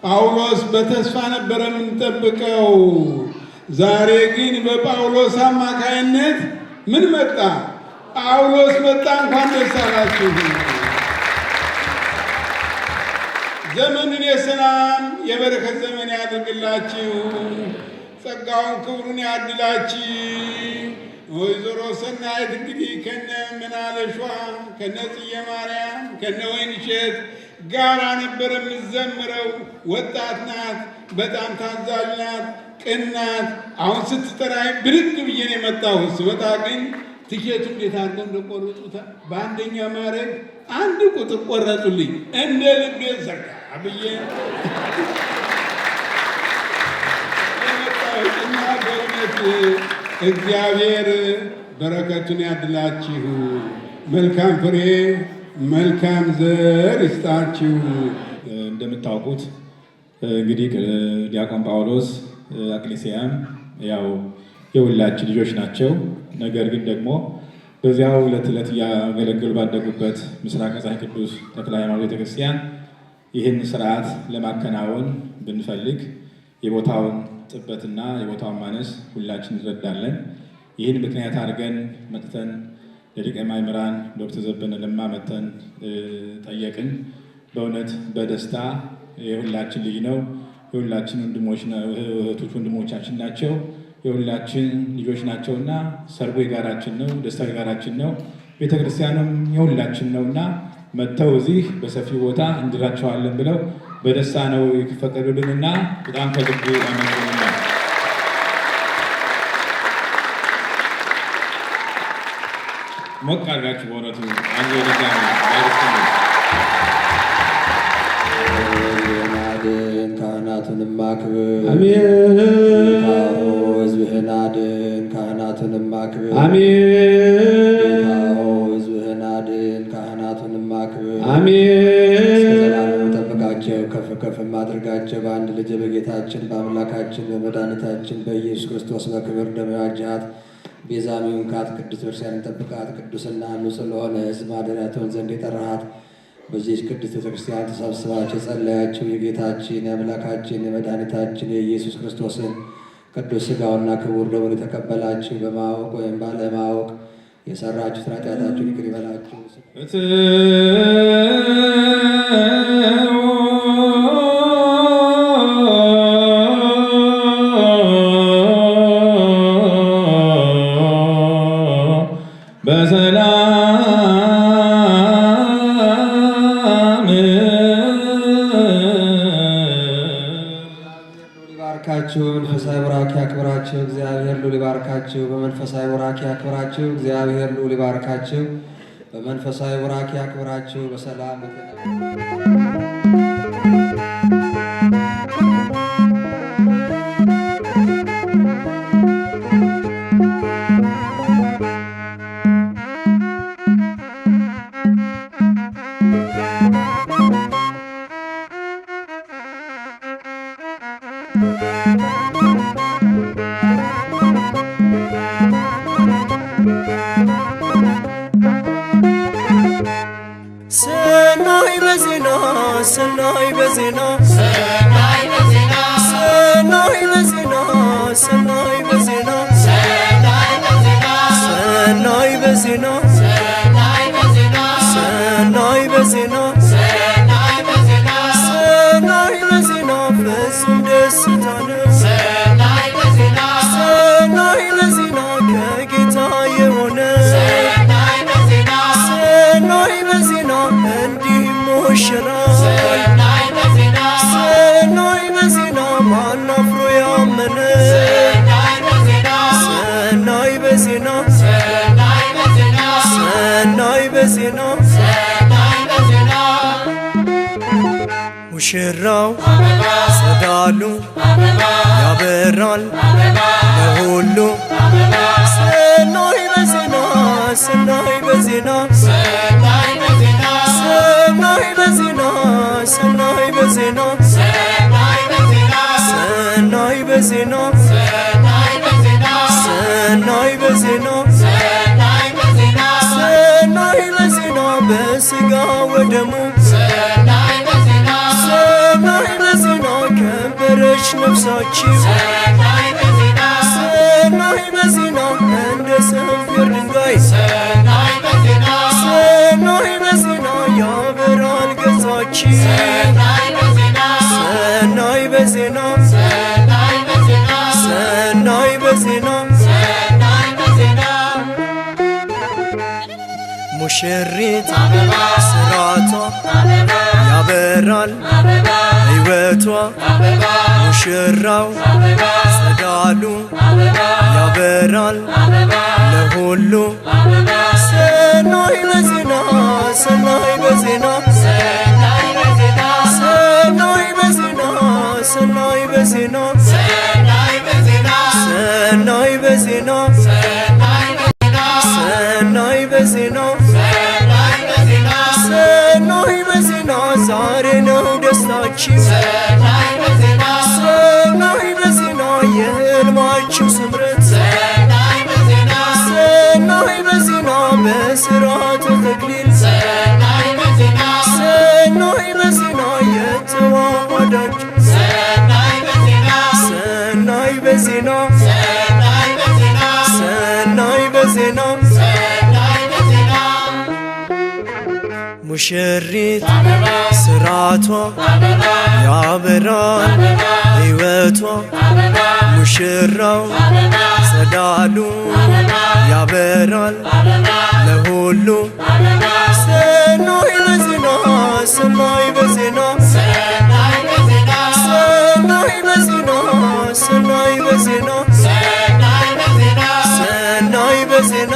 ጳውሎስ በተስፋ ነበረ የምንጠብቀው። ዛሬ ግን በጳውሎስ አማካይነት ምን መጣ? ጳውሎስ መጣ። እንኳን ደስ አላችሁ። ዘመኑን የሰላም የበረከት ዘመን ያድርግላችሁ። ጸጋውን ክብሩን ያድላችሁ። ወይዘሮ ሰናይት እንግዲህ ከነ ምናለሿ ከነ ጽየ ማርያም ከነ ወይንሸት ጋራ ነበረ የምትዘምረው። ወጣት ናት፣ በጣም ታዛዥ ናት፣ ቅን ናት። አሁን ስትጠራኝ ብድግ ብዬ ነው የመጣሁት። ስወጣ ግን ትኬቱ እንዴት አድርገው እንደቆረጡታ በአንደኛ ማዕረግ 1 ቁጥር ቆረጡልኝ። እንደ ልቤ ዘጋ ብዬ የመጣሁትና በእውነት እግዚአብሔር በረከቱን ያድላችሁ፣ መልካም ፍሬ መልካም ዘር ይስጣችሁ። እንደምታውቁት እንግዲህ ዲያቆን ጳውሎስ አቅሌስያም ያው የሁላችን ልጆች ናቸው። ነገር ግን ደግሞ በዚያው ዕለት ዕለት እያገለገሉ ባደጉበት ምስራቅ ፀሐይ ቅዱስ ተክለ ሃይማኖት ቤተክርስቲያን ይህን ስርዓት ለማከናወን ብንፈልግ የቦታውን ጥበትና የቦታውን ማነስ ሁላችን እንረዳለን። ይህን ምክንያት አድርገን መጥተን ለሊቀ ማእምራን ዶክተር ዘበነ ለማ መጥተን ጠየቅን። በእውነት በደስታ የሁላችን ልጅ ነው፣ የሁላችን እህቶች ወንድሞቻችን ናቸው፣ የሁላችን ልጆች ናቸውና ሰርጉ የጋራችን ነው፣ ደስታው የጋራችን ነው፣ ቤተክርስቲያኑም የሁላችን ነውና መጥተው እዚህ በሰፊ ቦታ እንድራቸዋለን ብለው በደስታ ነው የፈቀዱልንና በጣም ከልብ አመሰግናለሁ። ሞቅ አድርጋችሁ በእውነቱ አንዱ የደጋሚ አድን ካህናቱንም አክብር። አሜን። ሕዝብህን አድን ካህናቱንም አክብር። አሜን። ሕዝብህን አድን ካህናቱንም አክብር። አሜን። እስከ ዘላለም ጠብቃቸው፣ ከፍ ከፍ አድርጋቸው። በአንድ ልጅ በጌታችን በአምላካችን በመድኃኒታችን በኢየሱስ ክርስቶስ በክብር ደም ዋጃት ቤዛሚውን ካት ቅዱስ ቤተክርስቲያንን ጠብቃት። ቅዱስና ንጹሕ ስለሆነ ሕዝብ ማደሪያ ትሆን ዘንድ የጠራሃት በዚህ ቅዱስ ቤተክርስቲያን ተሰብስባችሁ የጸለያችሁ የጌታችን የአምላካችን የመድኃኒታችን የኢየሱስ ክርስቶስን ቅዱስ ሥጋውና ክቡር ደሙን የተቀበላችሁ በማወቅ ወይም ባለማወቅ የሰራችሁት ኃጢአታችሁን ይቅር ይበላችሁ። መንፈሳዊ ቡራኬ ያክብራችሁ እግዚአብሔር ሉል ይባርካችሁ። በመንፈሳዊ ቡራኬ ያክብራችሁ እግዚአብሔር ሉል ይባርካችሁ። በመንፈሳዊ ቡራኬ ያክብራችሁ። በሰላም ሰናይ በዜና ሰናይ በዜና ሰናይ በዜና ሰናይ በዜና ሰናይ በዜና ሰናይ በዜና ሰናይ በዜና ሰናይ በዜና ሰናይ በዜና ሰናይ በዜና ሰናይ በዜና ፍጹም ደስታ ነው። ሰናይ በዜና ሰናይ በዜና ከጌታ የሆነ ሰናይ በዜና ሰናይ በዜና እንዲህ ሙሽራ ሰናይ በዜና ሰናይ በዜና ማን አፍሮ ያመነ ሙሽራው ጸዳሉ ያበራል ለሁሉ ሰናይ በዜና ሰናይ በዜና ሰናይ በዜና ሰናይ በዜና ሰናይ በዜና ሰናይ በዜና ሰናይ በዜና ሰናይ በዜና በሥጋ ወደሙ ሰናይ በዜና ከበረች ነፍሳችሁ ሰናይ በዜና እንደ ሰንፔር ድንጋይ ሰናይ በዜና ያበራል ገጻችሁ ሰናይ በዜና ሰናይ በዜና ሙሽሪት ስራቷ ያበራል ሕይወቷ ሙሽራው ጸዳሉ ያበራል ለሁሉ ሰናይ በዜና ሰናይ በዜና ሰናይ በዜና ሰናይ በዜና ሰናይ በዜና ሰናይ በዜና ሰናይ በዜና ሰናይ በዜና ዛሬ ነው ደስታችሁ ሰናይ በዜና የሕልማችሁ ስምረት ሰናይ በዜና በሥርዓተ ተክሊል ሰናይ በዜና የተዋሃዳችሁ ሰናይ በዜና ሰናይ በዜና ሙሽሪት ስራቷ ያበራል ሕይወቷ ሙሽራው ጸዳሉ ያበራል ለሁሉ ሰናይ በዜና ሰናይ በዜና ሰናይ በዜና ሰናይ በዜና ሰናይ በዜና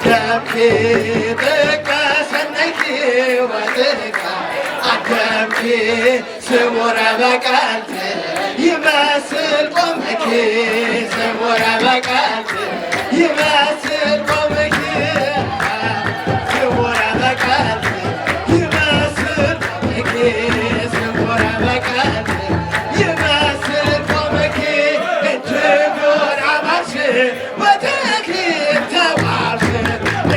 አደምኪ ጥቀሰነኪ ወትካ አደምኪ ስውረ በቀልት ይመስል ቆምኪ ስውረ በቀልት ይመስል ቆምኪ ስውረ በቀልት ይመስል ቆምኪ ስውረ በቀልት ይመስል ቆምኪ እጅጉን አማርሽ በተክሊል ተዋብሽ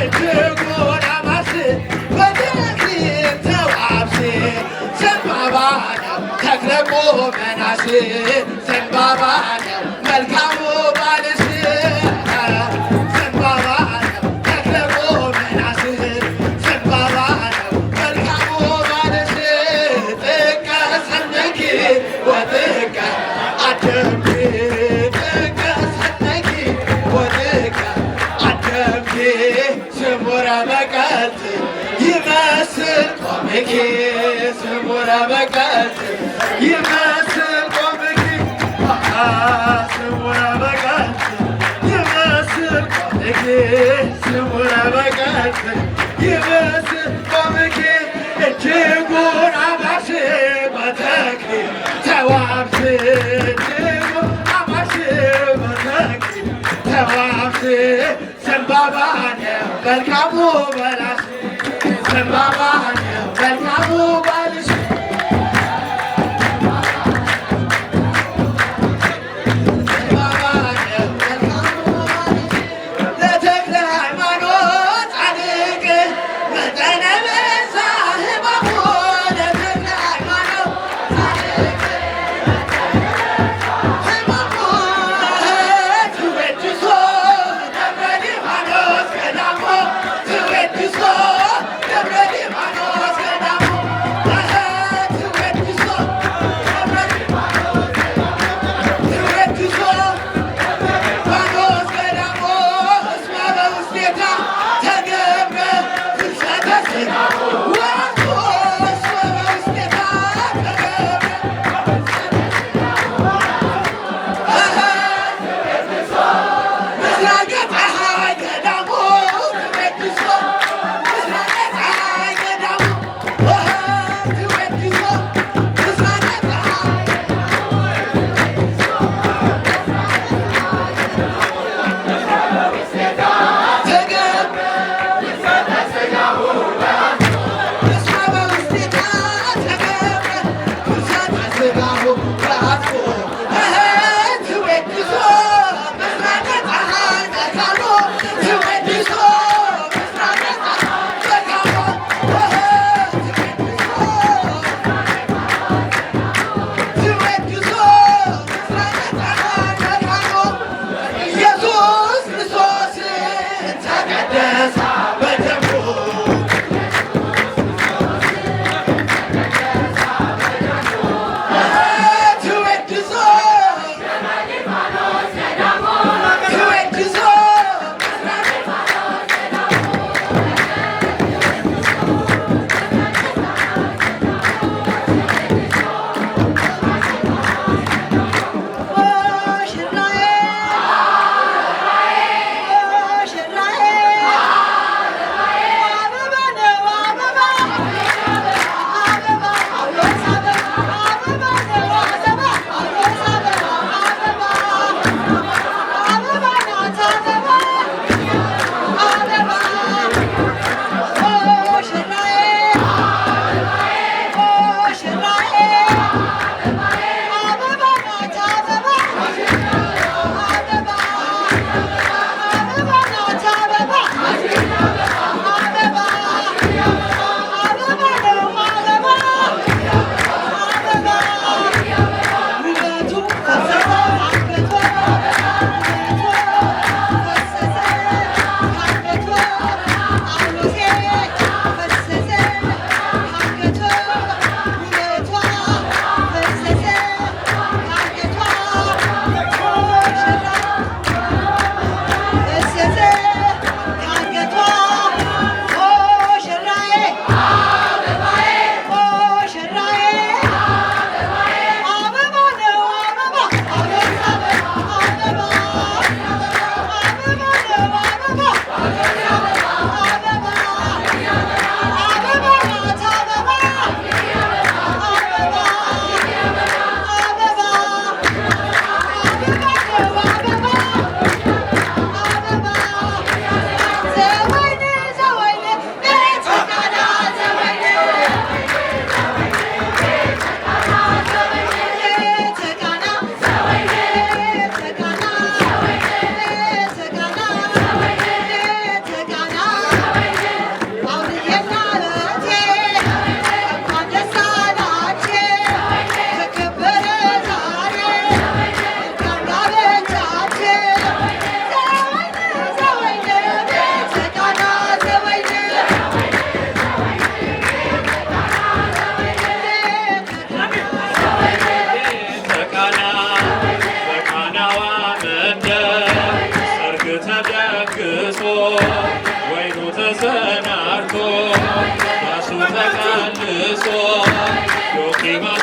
እጅጉን አማርሽ በተክሊል ተዋብሽ ዘንባባ ነው ተክለ ቁመናሽ ዘንባባ ነው መልካሙ ባልሽ ዘንባባ ነው ተክለ ቁመናሽ ዘንባባ ነው መልካሙ ባልሽ ጥቀ ሰነኪ ወጥቀ አደምኪ ጥቀ ሰነኪ ወጥቀ አደምኪ ስሙረ በቀልት ይመስል ቆምኪ ስሙረ በቀልት ይመስል ቆምኪ ስሙረ በቀልት ይመስል ቆምኪ ስሙረ በቀልት ይመስል ቆምኪ እጅጉን አማርሽ በተክሊል ተዋብሽ እጅጉን አማርሽ በተክሊል ተዋብሽ ዘንባባ ነው መልካሙ በላሽ ዘንባባ ነው መልካሙ ባልሽ ዘንባባ ነው መልካሙ ባልሽ ለተክለ ሃይማኖት ጻድቅ መጠነ በዛ ህማሙ ለተክለ ሃይማኖት ጻድቅ ህማሙ ትወድሶ ደብረ ሊባኖስ ገዳሞ ትወድሶ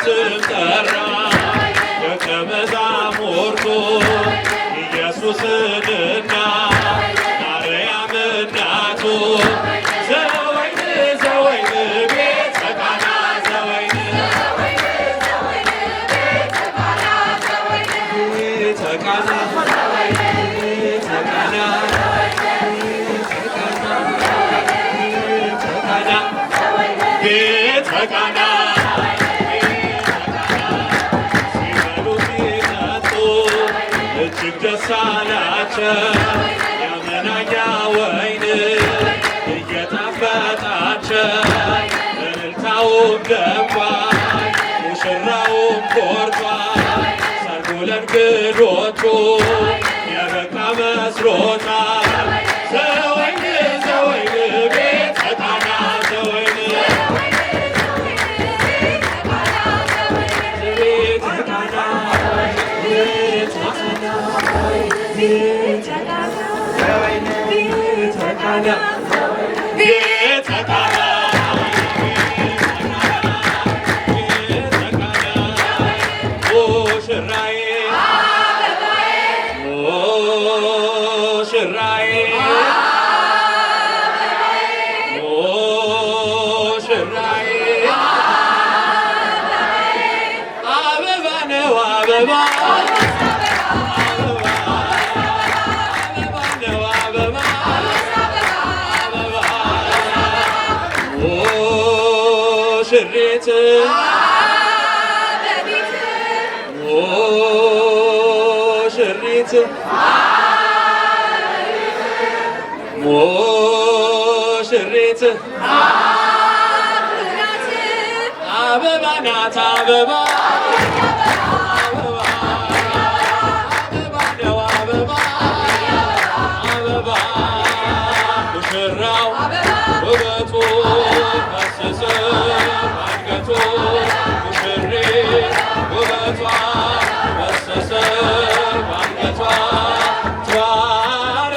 ስም ጠራ ደቀ መዛሙርቱ ኢየሱስንና ማርያም እናቱ ዘወይን ዘወይን ቤተ ቃና ዘወይን ቤተ ቃና ቤተ ቃና ሲበሉ ሲጠጡ እጅግ ደስ አላቸው። የመናኛ ወይን እየጣፈጣቸው እልልታውም ደምቋል፣ ሙሽራውም ኮርቷል። ሰርጉ ለእንግዶቹ የበቃ መስሎታል። ዘወይን ዘወይን ቤተ ቃና ዘወይን አበባ ነው አበባ ሙሽሪት ሙሽሪት ሙሽሪት አበባ ናት አበባ ሙሽራው ውበቱ ፈሰሰ አንገቱ ሙሽሪት ውበቷ ፈሰሰ አንገቷ ተዋረድ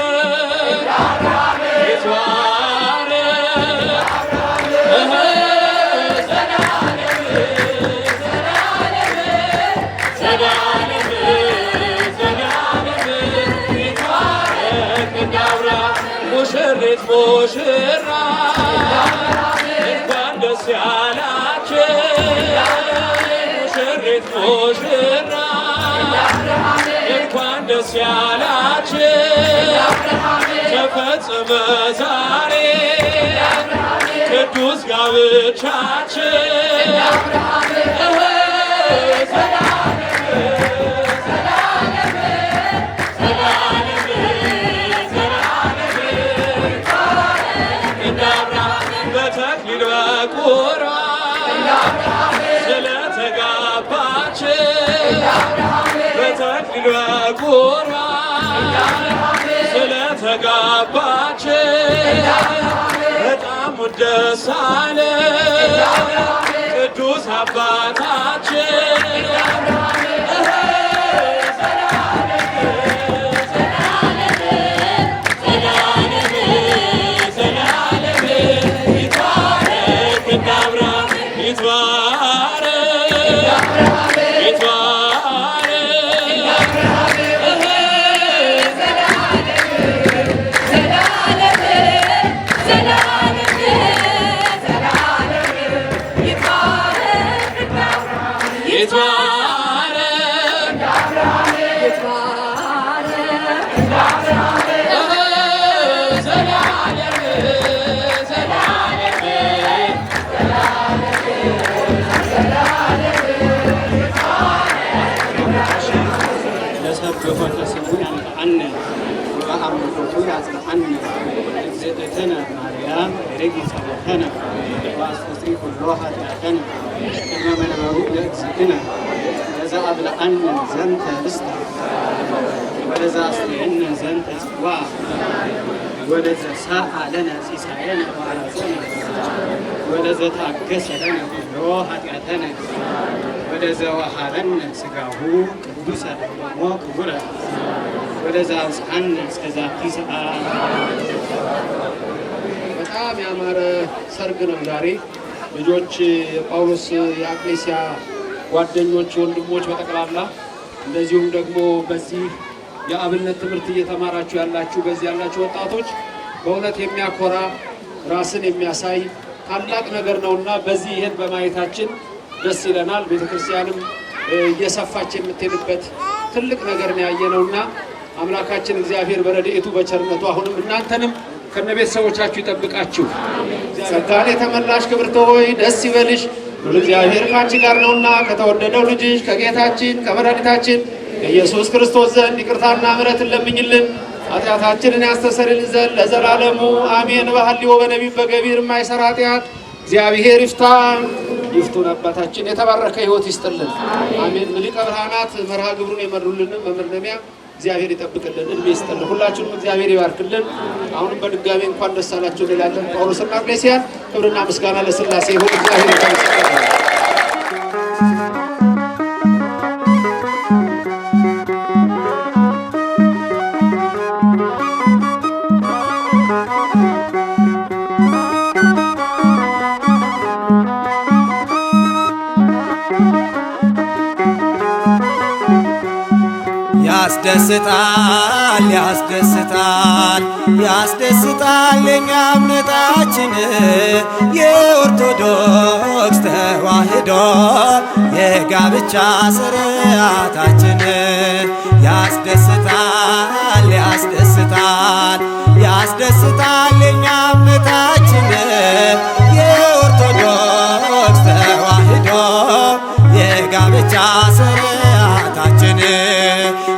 ሙሽሪት ሙሽራ እንኳን ደስ ያላችሁ። ሙሽሪት ሙሽራ እንኳን ደስ ያላችሁ። ተፈጸመ ዛሬ ቅዱስ ጋብቻችን። በተክሊል በቁርባን ስለተጋባችን በተክሊል በቁርባን ስለተጋባችን በጣም ደስ አለን ቅዱስ አባታችን። እግዝእትነ ማርያም ርጊ ጸሎተነ ወአስተስሪ ኩሎ ኃጢአተነ ቅድመ መንበሩ ለእግዝእትነ ለዘአብልዐነ ዘንተ ርስተ ወለዘአስተየነ ዘንተ ጽዋዕ ወለዘሳአ ለነ ሲሳየነ ወአራፀነ ወለዘታገሰ ለነ ኩሎ ኃጢአተነ ወለዘወሃበነ ሥጋሁ ቅዱሰ ወደሙ ክቡረ ወለዘአብጽሐነ እስከ ዛቲ ሰዓት። በጣም ያማረ ሰርግ ነው ዛሬ። ልጆች የጳውሎስ የአቅሌስያ ጓደኞች፣ ወንድሞች በጠቅላላ እንደዚሁም ደግሞ በዚህ የአብነት ትምህርት እየተማራችሁ ያላችሁ በዚህ ያላችሁ ወጣቶች በእውነት የሚያኮራ ራስን የሚያሳይ ታላቅ ነገር ነውና በዚህ ይሄን በማየታችን ደስ ይለናል። ቤተክርስቲያንም እየሰፋች የምትሄድበት ትልቅ ነገር ነው ያየነውና አምላካችን እግዚአብሔር በረድኤቱ በቸርነቱ አሁንም እናንተንም ከነቤተሰቦቻችሁ ይጠብቃችሁ። ጸጋን የተመላሽ ክብርት ሆይ ደስ ይበልሽ፣ እግዚአብሔር ካንቺ ጋር ነውና ከተወደደው ልጅሽ ከጌታችን ከመድኃኒታችን ከኢየሱስ ክርስቶስ ዘንድ ይቅርታና ምሕረትን ለምኝልን ኃጢአታችንን ያስተሰርይልን ዘንድ ለዘላለሙ አሜን። በሐልዮ በነቢብ በገቢር የማይሰራ ኃጢአት እግዚአብሔር ይፍቱን። አባታችን የተባረከ ሕይወት ይስጥልን። አሜን። ሊቀ ብርሃናት መርሃ ግብሩን የመሩልን መምህር ነሚያ እግዚአብሔር ይጠብቅልን፣ እድሜ ይስጥልን። ሁላችሁንም እግዚአብሔር ይባርክልን። አሁንም በድጋሚ እንኳን ደስ አላችሁ እንላለን። ጳውሎስና ቅሌስያን ክብርና ምስጋና ለሥላሴ ይሁን። እግዚአብሔር ይመስገን። ያስደስታል ያስደስታል ያስደስታል የኛ እምነታችን የኦርቶዶክስ ተዋሕዶ የጋብቻ ስርዓታችን ያስደስታል ያስደስታል ያስደስታል የኛ እምነታችን የኦርቶዶክስ ተዋሕዶ የጋብቻ ስርዓታችን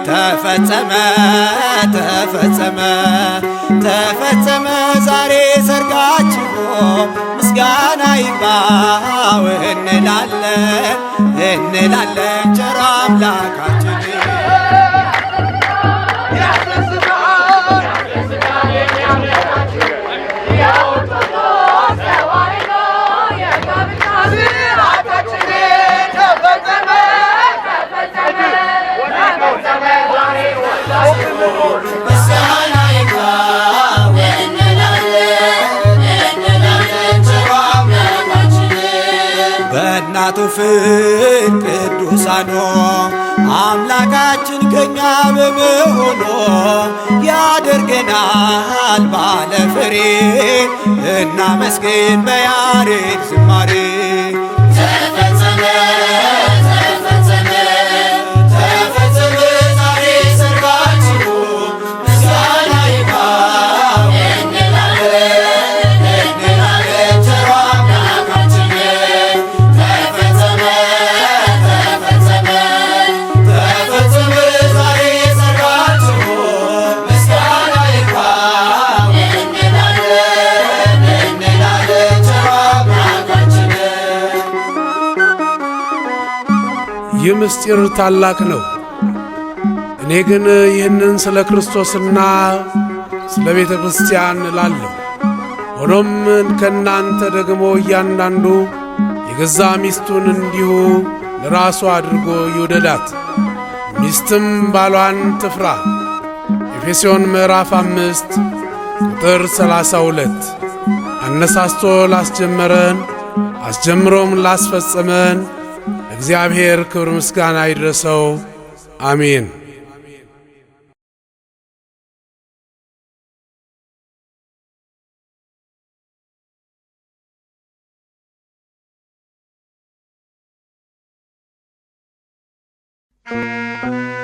ተፈጸመ ተፈጸመ ተፈጸመ ዛሬ ሰርጋችሁ ምስጋና ይግባው እንላለን እንላለን ቸር አምላካችን በእናቱ ፍቅር ቅዱሳኖ አምላካችን ከኛ በመሆኑ ያደርገናል ባለፍሬ እናመስግን በያሬድ ዝማሬ ተፈጸመ ተፈጸመ ተፈጸመ ዛሬ ሰርጋችሁ ምስጋና ይግባው እንላለን እንላለን ቸር አምላካችን ተፈጸመ ተፈጸመ ተፈጸመ ዛሬ ሰርጋችሁ ምስጋና ይግባው እንላለን እንላለን ቸር አምላካችን። ይህ ምስጢር ታላቅ ነው። እኔ ግን ይህንን ስለ ክርስቶስና ስለ ቤተ ክርስቲያን እላለሁ። ሆኖም ከእናንተ ደግሞ እያንዳንዱ የገዛ ሚስቱን እንዲሁ ለራሱ አድርጎ ይውደዳት፣ ሚስትም ባሏን ትፍራ። ኤፌሶን ምዕራፍ 5 ቁጥር 32። አነሳስቶ ላስጀመረን አስጀምሮም ላስፈጸመን እግዚአብሔር ክብር ምስጋና ይድረሰው። አሜን። Thank you.